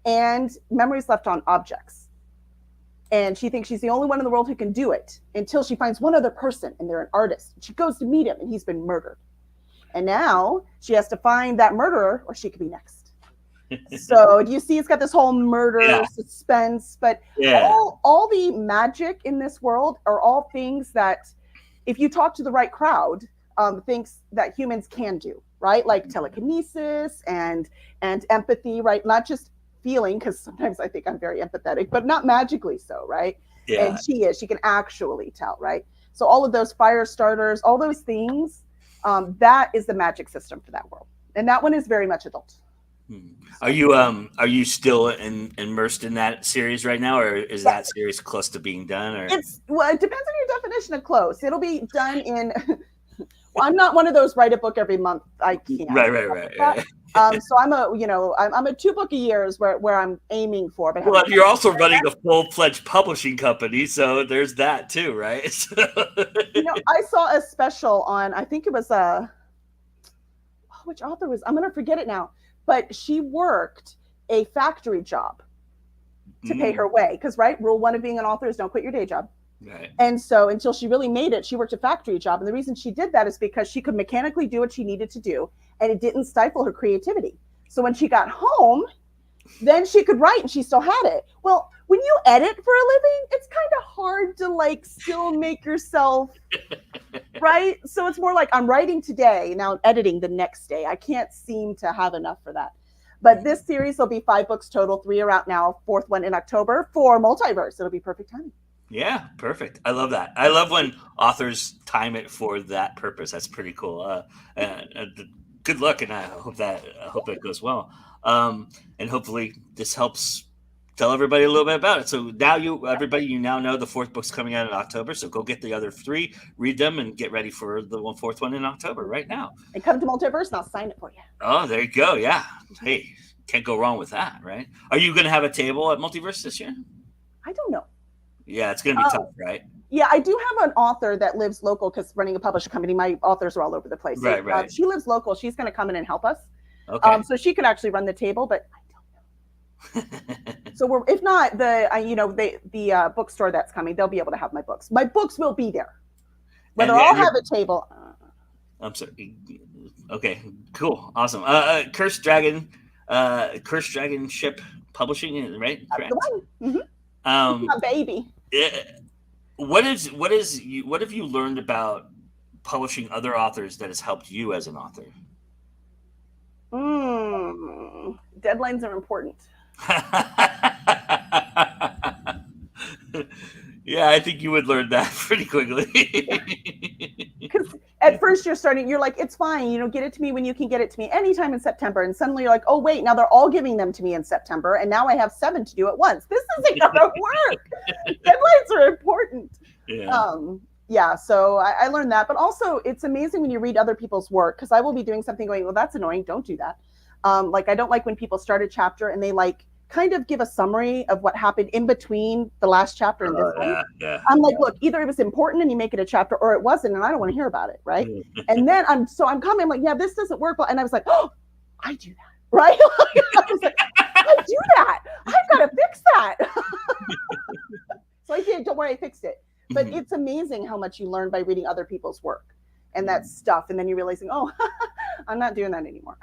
F: and memories left on objects. And she thinks she's the only one in the world who can do it, until she finds one other person, and they're an artist. She goes to meet him, and he's been murdered. And now she has to find that murderer, or she could be next. So do you see it's got this whole murder suspense, but all the magic in this world are all things that, if you talk to the right crowd, things that humans can do, right? Like telekinesis and empathy, right? Not just feeling, because sometimes I think I'm very empathetic, but not magically so, right?
C: Yeah.
F: And she can actually tell, right? So all of those fire starters, all those things, that is the magic system for that world. And that one is very much adult.
C: Are you still immersed in that series right now, or is that series close to being done? Or
F: it depends on your definition of close. It'll be done in well, I'm not one of those write a book every month. I can't.
C: Right.
F: So I'm a 2 book a year is where I'm aiming for. But
C: well, you're also running a full-fledged publishing company, so there's that too, right?
F: I saw a special on, I think it was which author was, I'm gonna forget it now, but she worked a factory job to pay her way, because rule 1 of being an author is don't quit your day job.
C: Right.
F: And so until she really made it, she worked a factory job. And the reason she did that is because she could mechanically do what she needed to do, and it didn't stifle her creativity. So when she got home, then she could write, and she still had it. Well, when you edit for a living, it's kind of hard to still make yourself right. So it's more like I'm writing today, now I'm editing the next day. I can't seem to have enough for that. But this series will be 5 books total. 3 are out now. 4th one in October for Multiverse. It'll be perfect timing.
C: Yeah, perfect. I love that. I love when authors time it for that purpose. That's pretty cool. Good luck, and I hope that goes well. And hopefully this helps tell everybody a little bit about it. So now you now know the 4th book's coming out in October. So go get the other 3, read them, and get ready for the 4th one in October right now.
F: And come to Multiverse, and I'll sign it for you.
C: Oh, there you go. Yeah. Hey, can't go wrong with that, right? Are you going to have a table at Multiverse this year?
F: I don't know.
C: Yeah, it's going to be tough, right?
F: Yeah, I do have an author that lives local, because running a publisher company, my authors are all over the place. So,
C: Right.
F: She lives local. She's going to come in and help us.
C: Okay.
F: So she could actually run the table, but I don't know. So if not, the bookstore that's coming, they'll be able to have my books. My books will be there. Whether I'll have a table.
C: I'm sorry. Okay, cool. Awesome. Cursed Dragon Ship Publishing, right? Correct.
F: The one. Mm-hmm. My baby.
C: What have you learned about publishing other authors that has helped you as an author?
F: Deadlines are important.
C: Yeah, I think you would learn that pretty quickly.
F: Because at first you're like, it's fine, get it to me when you can get it to me anytime in September. And suddenly you're like, oh, wait, now they're all giving them to me in September. And now I have 7 to do at once. This isn't going to work. Deadlines are important. Yeah. So I learned that. But also, it's amazing when you read other people's work, because I will be doing something going, well, that's annoying. Don't do that. I don't like when people start a chapter and they kind of give a summary of what happened in between the last chapter and this one.
C: Yeah.
F: I'm like, look, either it was important and you make it a chapter, or it wasn't, and I don't want to hear about it, right? And then I'm coming, I'm like, yeah, this doesn't work. And I was like, oh, I do that, right? I was like, I do that. I've got to fix that. So I did. Don't worry, I fixed it. But it's amazing how much you learn by reading other people's work and that stuff, and then you're realizing, oh, I'm not doing that anymore.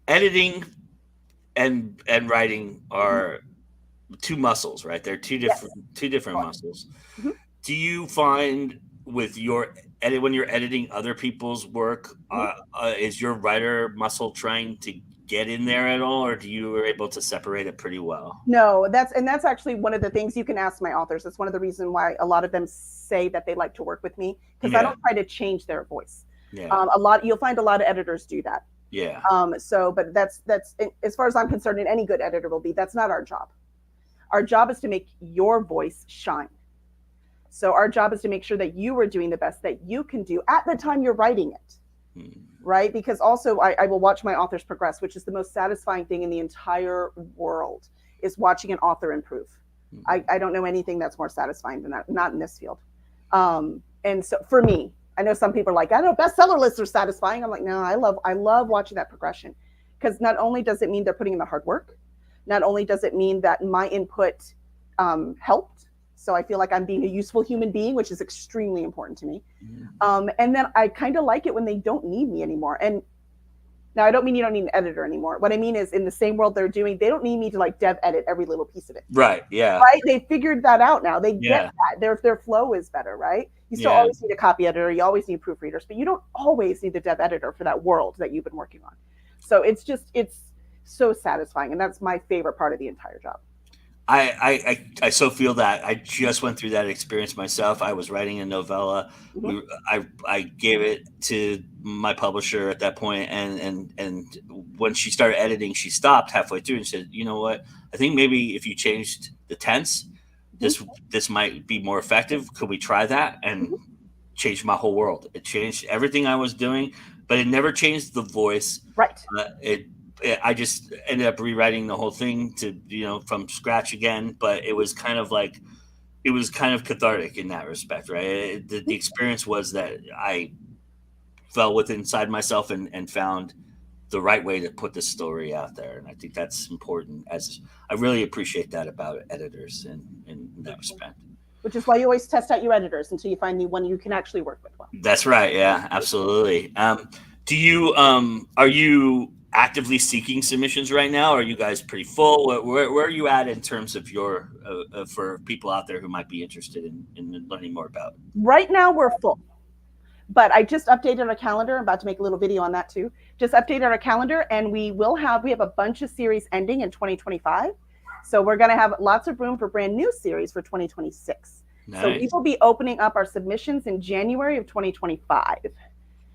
C: Editing and writing are 2 muscles, right? They're two different muscles. Mm-hmm. Do you find with when you're editing other people's work, is your writer muscle trying to get in there at all, or do you were able to separate it pretty well?
F: No, that's actually one of the things you can ask my authors. It's one of the reasons why a lot of them say that they like to work with me, because I don't try to change their voice.
C: Yeah.
F: You'll find a lot of editors do that.
C: Yeah.
F: But that's as far as I'm concerned, and any good editor will be, that's not our job. Our job is to make your voice shine. So our job is to make sure that you are doing the best that you can do at the time you're writing it. Right? Because also I will watch my authors progress, which is the most satisfying thing in the entire world, is watching an author improve. I don't know anything that's more satisfying than that, not in this field. And so for me, I know some people are like, I know bestseller lists are satisfying. I'm like, no, I love watching that progression, because not only does it mean they're putting in the hard work, not only does it mean that my input helped. So I feel like I'm being a useful human being, which is extremely important to me. And then I kind of like it when they don't need me anymore. And Now, I don't mean you don't need an editor anymore. What I mean is in the same world they don't need me to like dev edit every little piece of it.
C: Right. Yeah.
F: Right. They figured that out now. They get that. Their flow is better, right? You still always need a copy editor. You always need proofreaders, but you don't always need the dev editor for that world that you've been working on. So it's so satisfying. And that's my favorite part of the entire job.
C: I so feel that. I just went through that experience myself. I was writing a novella. I gave it to my publisher at that point, and when she started editing, she stopped halfway through and said, "You know what? I think maybe if you changed the tense, this might be more effective. Could we try that?" And changed my whole world. It changed everything I was doing, but it never changed the voice.
F: Right.
C: I just ended up rewriting the whole thing to, from scratch again. But it was kind of cathartic in that respect, right? The experience was that I fell inside myself and found the right way to put the story out there. And I think that's important. I really appreciate that about editors in that respect.
F: Which is why you always test out your editors until you find the one you can actually work with well.
C: That's right. Yeah, absolutely. Are you actively seeking submissions right now? Or are you guys pretty full? Where are you at in terms of your for people out there who might be interested in learning more about?
F: Right now we're full, but I just updated our calendar. I'm about to make a little video on that too. Just updated our calendar, and we have a bunch of series ending in 2025. So we're going to have lots of room for brand new series for 2026. Nice. So we will be opening up our submissions in January of 2025.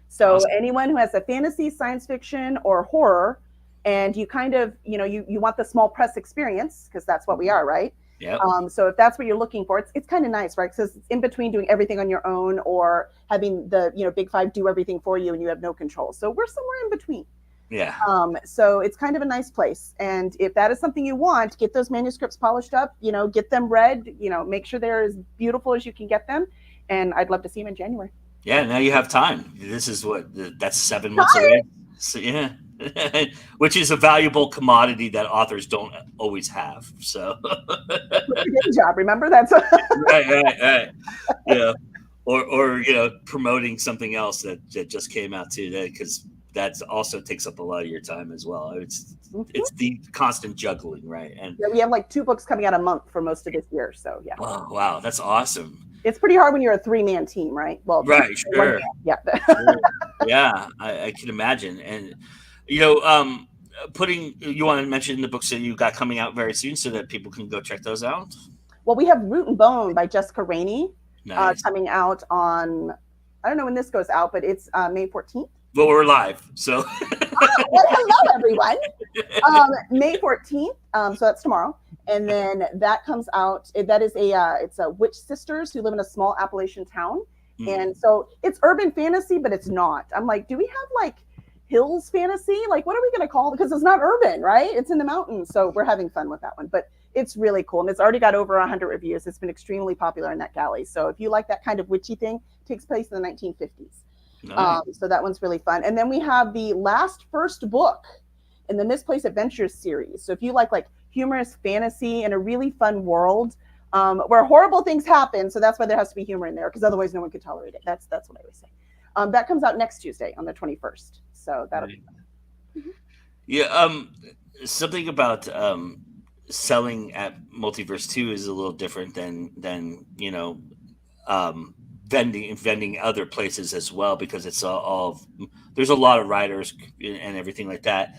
F: So awesome. Anyone who has a fantasy, science fiction, or horror, and you kind of, you want the small press experience, because that's what we are, right?
C: Yeah.
F: So if that's what you're looking for, it's kind of nice, right? Because it's in between doing everything on your own or having the, Big Five do everything for you and you have no control. So we're somewhere in between.
C: Yeah.
F: So it's kind of a nice place. And if that is something you want, get those manuscripts polished up, get them read, make sure they're as beautiful as you can get them. And I'd love to see them in January.
C: Yeah, now you have time. This is that's 7 months away. So, yeah, which is a valuable commodity that authors don't always have. So,
F: good job. Remember that's
C: right. Yeah, or promoting something else that just came out today, because that also takes up a lot of your time as well. It's the constant juggling, right? And
F: we have like 2 books coming out a month for most of this year. So yeah.
C: Oh wow, that's awesome.
F: It's pretty hard when you're a 3-man team, right? Well,
C: right, sure.
F: Yeah.
C: Sure. Yeah, I can imagine. And you want to mention the books that you got coming out very soon so that people can go check those out?
F: Well, we have Root and Bone by Jessica Rainey coming out on, I don't know when this goes out, but it's May 14th.
C: Well, we're live, so.
F: Well, hello, everyone. May 14th, so that's tomorrow. And then that comes out, that is it's a witch sisters who live in a small Appalachian town. And so it's urban fantasy, but it's not. I'm like, do we have like hills fantasy? Like, what are we going to call it? Because it's not urban, right? It's in the mountains. So we're having fun with that one, but it's really cool. And it's already got over 100 reviews. It's been extremely popular in NetGalley. So if you like that kind of witchy thing, it takes place in the 1950s. Nice. So that one's really fun. And then we have the first book in the Misplaced Adventures series. So if you like humorous fantasy in a really fun world where horrible things happen, so that's why there has to be humor in there, because otherwise no one could tolerate it. That's what I always say. That comes out next Tuesday on the 21st. So that'll be fun.
C: Yeah. Something about selling at Multiverse 2 is a little different than vending other places as well, because it's all there's a lot of writers and everything like that.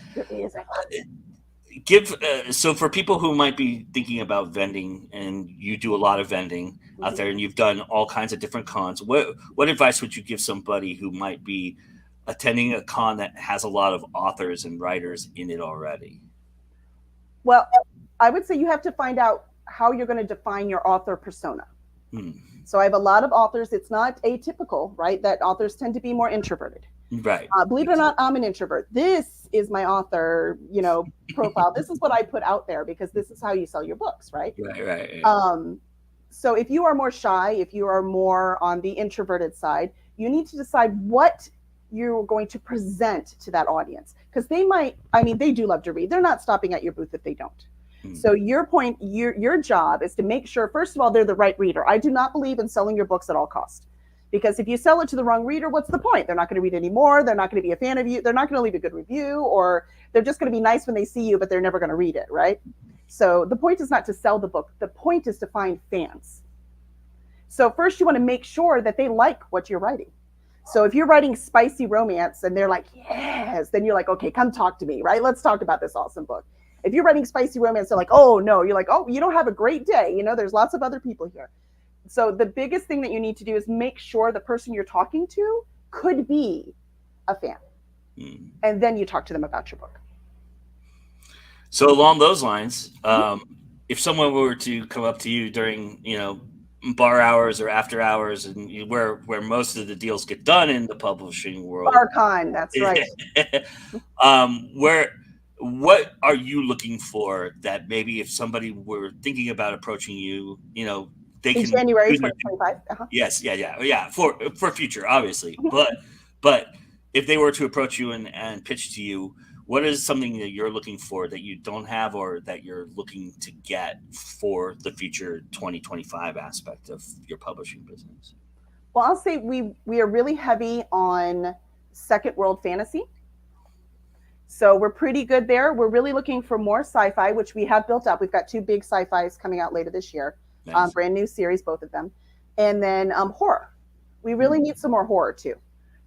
C: So for people who might be thinking about vending, and you do a lot of vending out there, and you've done all kinds of different cons, what advice would you give somebody who might be attending a con that has a lot of authors and writers in it already?
F: Well, I would say you have to find out how you're going to define your author persona. So I have a lot of authors. It's not atypical, right? That authors tend to be more introverted.
C: Right.
F: Believe it or not, I'm an introvert. This is my author, profile. This is what I put out there because this is how you sell your books, right?
C: Right.
F: So if you are more shy, if you are more on the introverted side, you need to decide what you're going to present to that audience, because they do love to read. They're not stopping at your booth if they don't. So your job is to make sure, first of all, they're the right reader. I do not believe in selling your books at all cost. Because if you sell it to the wrong reader, what's the point? They're not going to read anymore. They're not going to be a fan of you. They're not going to leave a good review, or they're just going to be nice when they see you, but they're never going to read it, right? So the point is not to sell the book. The point is to find fans. So first you want to make sure that they like what you're writing. So if you're writing spicy romance and they're like, yes, then you're like, okay, come talk to me, right? Let's talk about this awesome book. If you're writing spicy romance, they're like, oh no, you're like, oh, you don't have a great day. You know, there's lots of other people here. So the biggest thing that you need to do is make sure the person you're talking to could be a fan. And then you talk to them about your book.
C: So along those lines, if someone were to come up to you during, bar hours or after hours, and where most of the deals get done in the publishing world,
F: BarCon, that's right.
C: What are you looking for that maybe if somebody were thinking about approaching you, they
F: in
C: can
F: January 2025.
C: Yes, yeah, for future, obviously. But if they were to approach you and pitch to you, what is something that you're looking for that you don't have, or that you're looking to get for the future 2025 aspect of your publishing business?
F: Well, I'll say we are really heavy on second world fantasy. So we're pretty good there. We're really looking for more sci-fi, which we have built up. We've got 2 big sci-fis coming out later this year. Nice. Brand new series, both of them. And then horror. We really need some more horror too.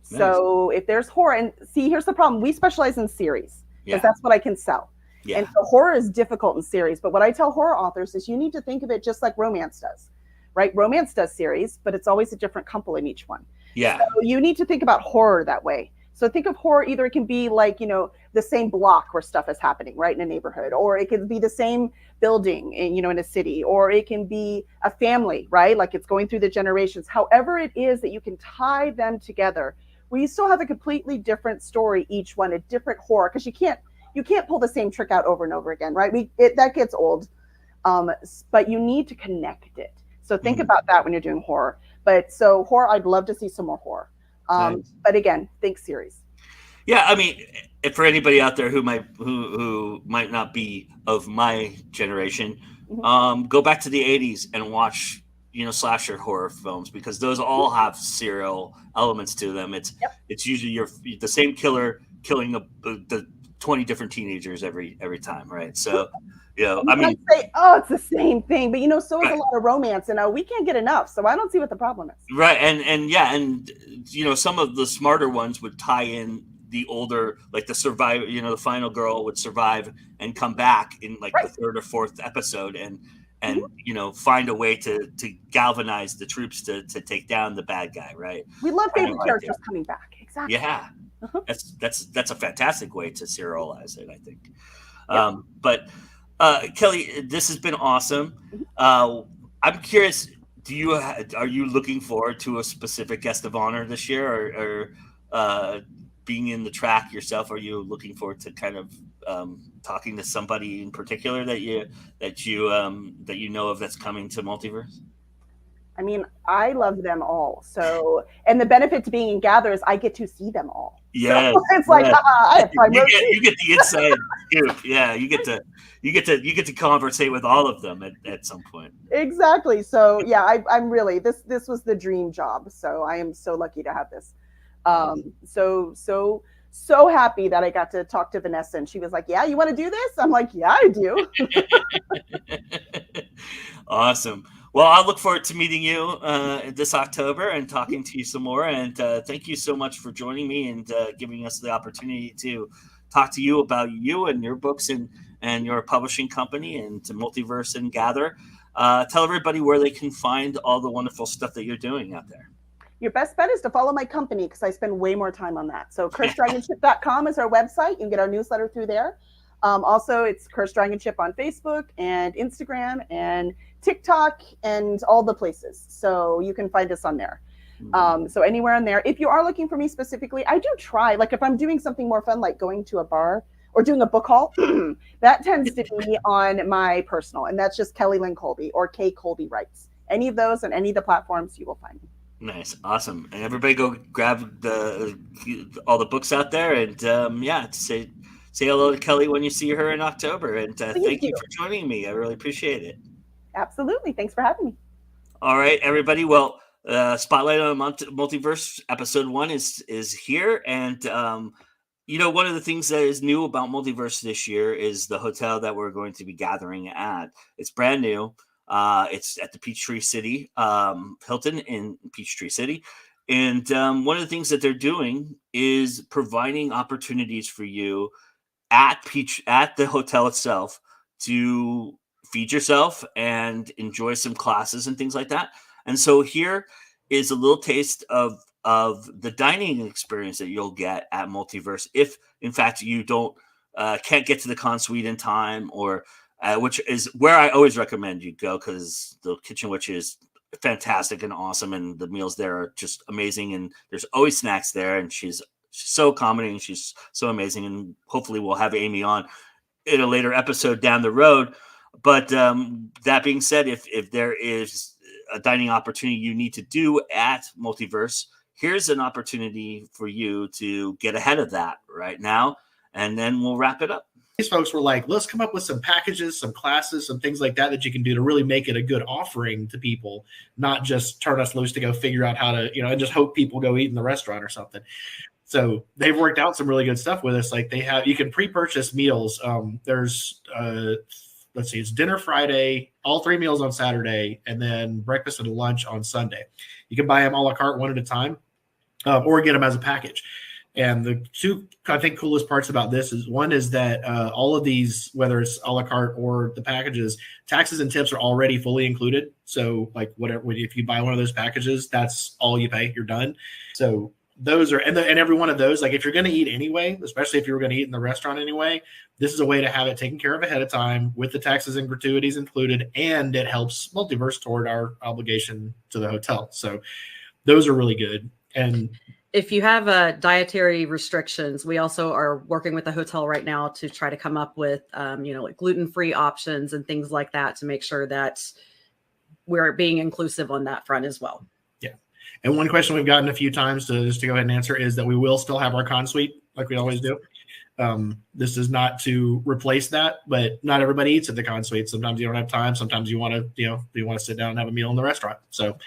F: Nice. So if there's horror, and see, here's the problem. We specialize in series because that's what I can sell. Yeah. And so horror is difficult in series. But what I tell horror authors is you need to think of it just like romance does, right? Romance does series, but it's always a different couple in each one.
C: Yeah.
F: So you need to think about horror that way. So think of horror, either it can be like, the same block where stuff is happening, right, in a neighborhood, or it can be the same building in a city, or it can be a family, right? Like it's going through the generations. However it is that you can tie them together, where you still have a completely different story, each one, a different horror, because you can't pull the same trick out over and over again, right? That gets old, but you need to connect it. So think about that when you're doing horror. But so horror, I'd love to see some more horror. Nice. But again, think series.
C: Yeah, I mean, if for anybody out there who might not be of my generation, go back to the 80s and watch, slasher horror films, because those all have serial elements to them. It's usually the same killer killing the 20 different teenagers every time, right? So, I mean,
F: say, oh, it's the same thing, but so is a lot of romance, and we can't get enough. So I don't see what the problem is.
C: Right, and some of the smarter ones would tie in the older, like the survivor, the final girl would survive and come back in like the 3rd or 4th episode, and find a way to galvanize the troops to take down the bad guy, right?
F: We love favorite characters coming back. Exactly.
C: Yeah. That's a fantastic way to serialize it, I think. But Kelly, this has been awesome. I'm curious, are you looking forward to a specific guest of honor this year, or being in the track yourself? Are you looking forward to kind of talking to somebody in particular that you know of that's coming to Multiverse?
F: I mean, I love them all. So, and the benefit to being in Gather is I get to see them all.
C: Yeah,
F: so it's like I have
C: you get the inside scoop. Yeah, you get to conversate with all of them at some point.
F: Exactly. So yeah, I'm really this was the dream job. So I am so lucky to have this. So happy that I got to talk to Vanessa, and she was like, "Yeah, you want to do this?" I'm like, "Yeah, I do."
C: Awesome. Well, I look forward to meeting you this October and talking to you some more. And thank you so much for joining me and giving us the opportunity to talk to you about you and your books and your publishing company and to Multiverse and Gather. Tell everybody where they can find all the wonderful stuff that you're doing out there.
F: Your best bet is to follow my company, because I spend way more time on that. So cursedragonship.com is our website. You can get our newsletter through there. Also, it's Curse Dragon Ship on Facebook and Instagram and TikTok and all the places. So you can find us on there. So anywhere on there. If you are looking for me specifically, I do try, like if I'm doing something more fun, like going to a bar or doing a book haul, that tends to be on my personal. And that's just Kelly Lynn Colby or K Colby Writes. Any of those on any of the platforms, you will find me.
C: Nice. Awesome. And everybody go grab all the books out there and say hello to Kelly when you see her in October. And thank you for joining me. I really appreciate it.
F: Absolutely. Thanks for having me.
C: All right, everybody. Well, Spotlight on Multiverse episode 1 is here, and one of the things that is new about Multiverse this year is the hotel that we're going to be gathering at. It's brand new. It's at the Peach Tree City Hilton in Peach Tree City, and one of the things that they're doing is providing opportunities for you at the hotel itself to feed yourself and enjoy some classes and things like that. And so here is a little taste of the dining experience that you'll get at Multiverse if, in fact, you can't get to the con suite in time, or which is where I always recommend you go, because the Kitchen Witch is fantastic and awesome, and the meals there are just amazing, and there's always snacks there, and she's so accommodating, she's so amazing, and hopefully we'll have Amy on in a later episode down the road. But that being said, if there is a dining opportunity you need to do at Multiverse, here's an opportunity for you to get ahead of that right now, and then we'll wrap it up.
A: These folks were like, let's come up with some packages, some classes, some things like that you can do to really make it a good offering to people, not just turn us loose to go figure out how to, and just hope people go eat in the restaurant or something. So they've worked out some really good stuff with us. Like you can pre-purchase meals. There's let's see, it's dinner Friday, all 3 meals on Saturday, and then breakfast and lunch on Sunday. You can buy them a la carte one at a time, or get them as a package. And the 2, I think, coolest parts about this is, one is that all of these, whether it's a la carte or the packages, taxes and tips are already fully included. So like whatever, if you buy one of those packages, that's all you pay, you're done. So those are, and every one of those, like if you're going to eat anyway, especially if you were going to eat in the restaurant anyway, this is a way to have it taken care of ahead of time with the taxes and gratuities included, and it helps Multiverse toward our obligation to the hotel. So those are really good. And
B: if you have dietary restrictions, we also are working with the hotel right now to try to come up with, like gluten-free options and things like that to make sure that we're being inclusive on that front as well.
A: And one question we've gotten a few times to go ahead and answer is that we will still have our con suite like we always do. This is not to replace that, but not everybody eats at the con suite. Sometimes you don't have time. Sometimes you want to, sit down and have a meal in the restaurant. So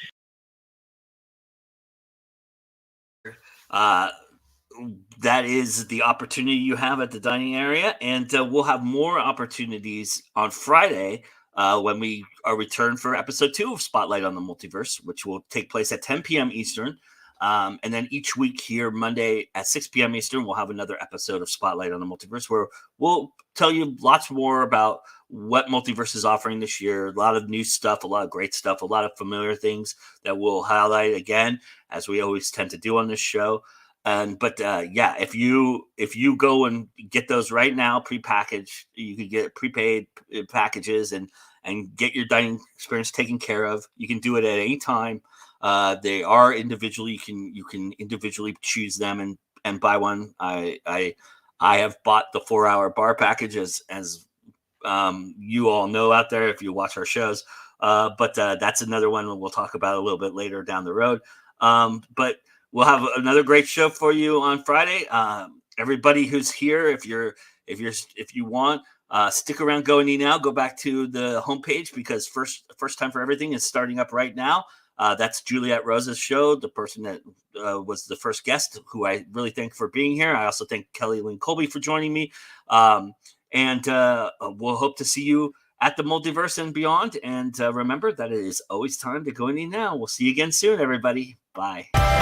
C: that is the opportunity you have at the dining area. And we'll have more opportunities on Friday when we are returned for episode 2 of Spotlight on the Multiverse, which will take place at 10 p.m. Eastern. And then each week here, Monday at 6 p.m. Eastern, we'll have another episode of Spotlight on the Multiverse, where we'll tell you lots more about what Multiverse is offering this year. A lot of new stuff, a lot of great stuff, a lot of familiar things that we'll highlight again, as we always tend to do on this show. But if you go and get those right now, prepackaged, you can get prepaid packages and get your dining experience taken care of. You can do it at any time. They are individually. You can individually choose them and buy one. I have bought the 4-hour bar package as you all know out there if you watch our shows. But that's another one we'll talk about a little bit later down the road. But we'll have another great show for you on Friday. Everybody who's here, if you want, stick around, Go and Eat Now. Go back to the homepage, because first time for everything is starting up right now. That's Juliet Rosa's show, the person that was the first guest, who I really thank for being here. I also thank Kelly Lynn Colby for joining me. And we'll hope to see you at the Multiverse and beyond. And remember that it is always time to go and eat now. We'll see you again soon, everybody. Bye.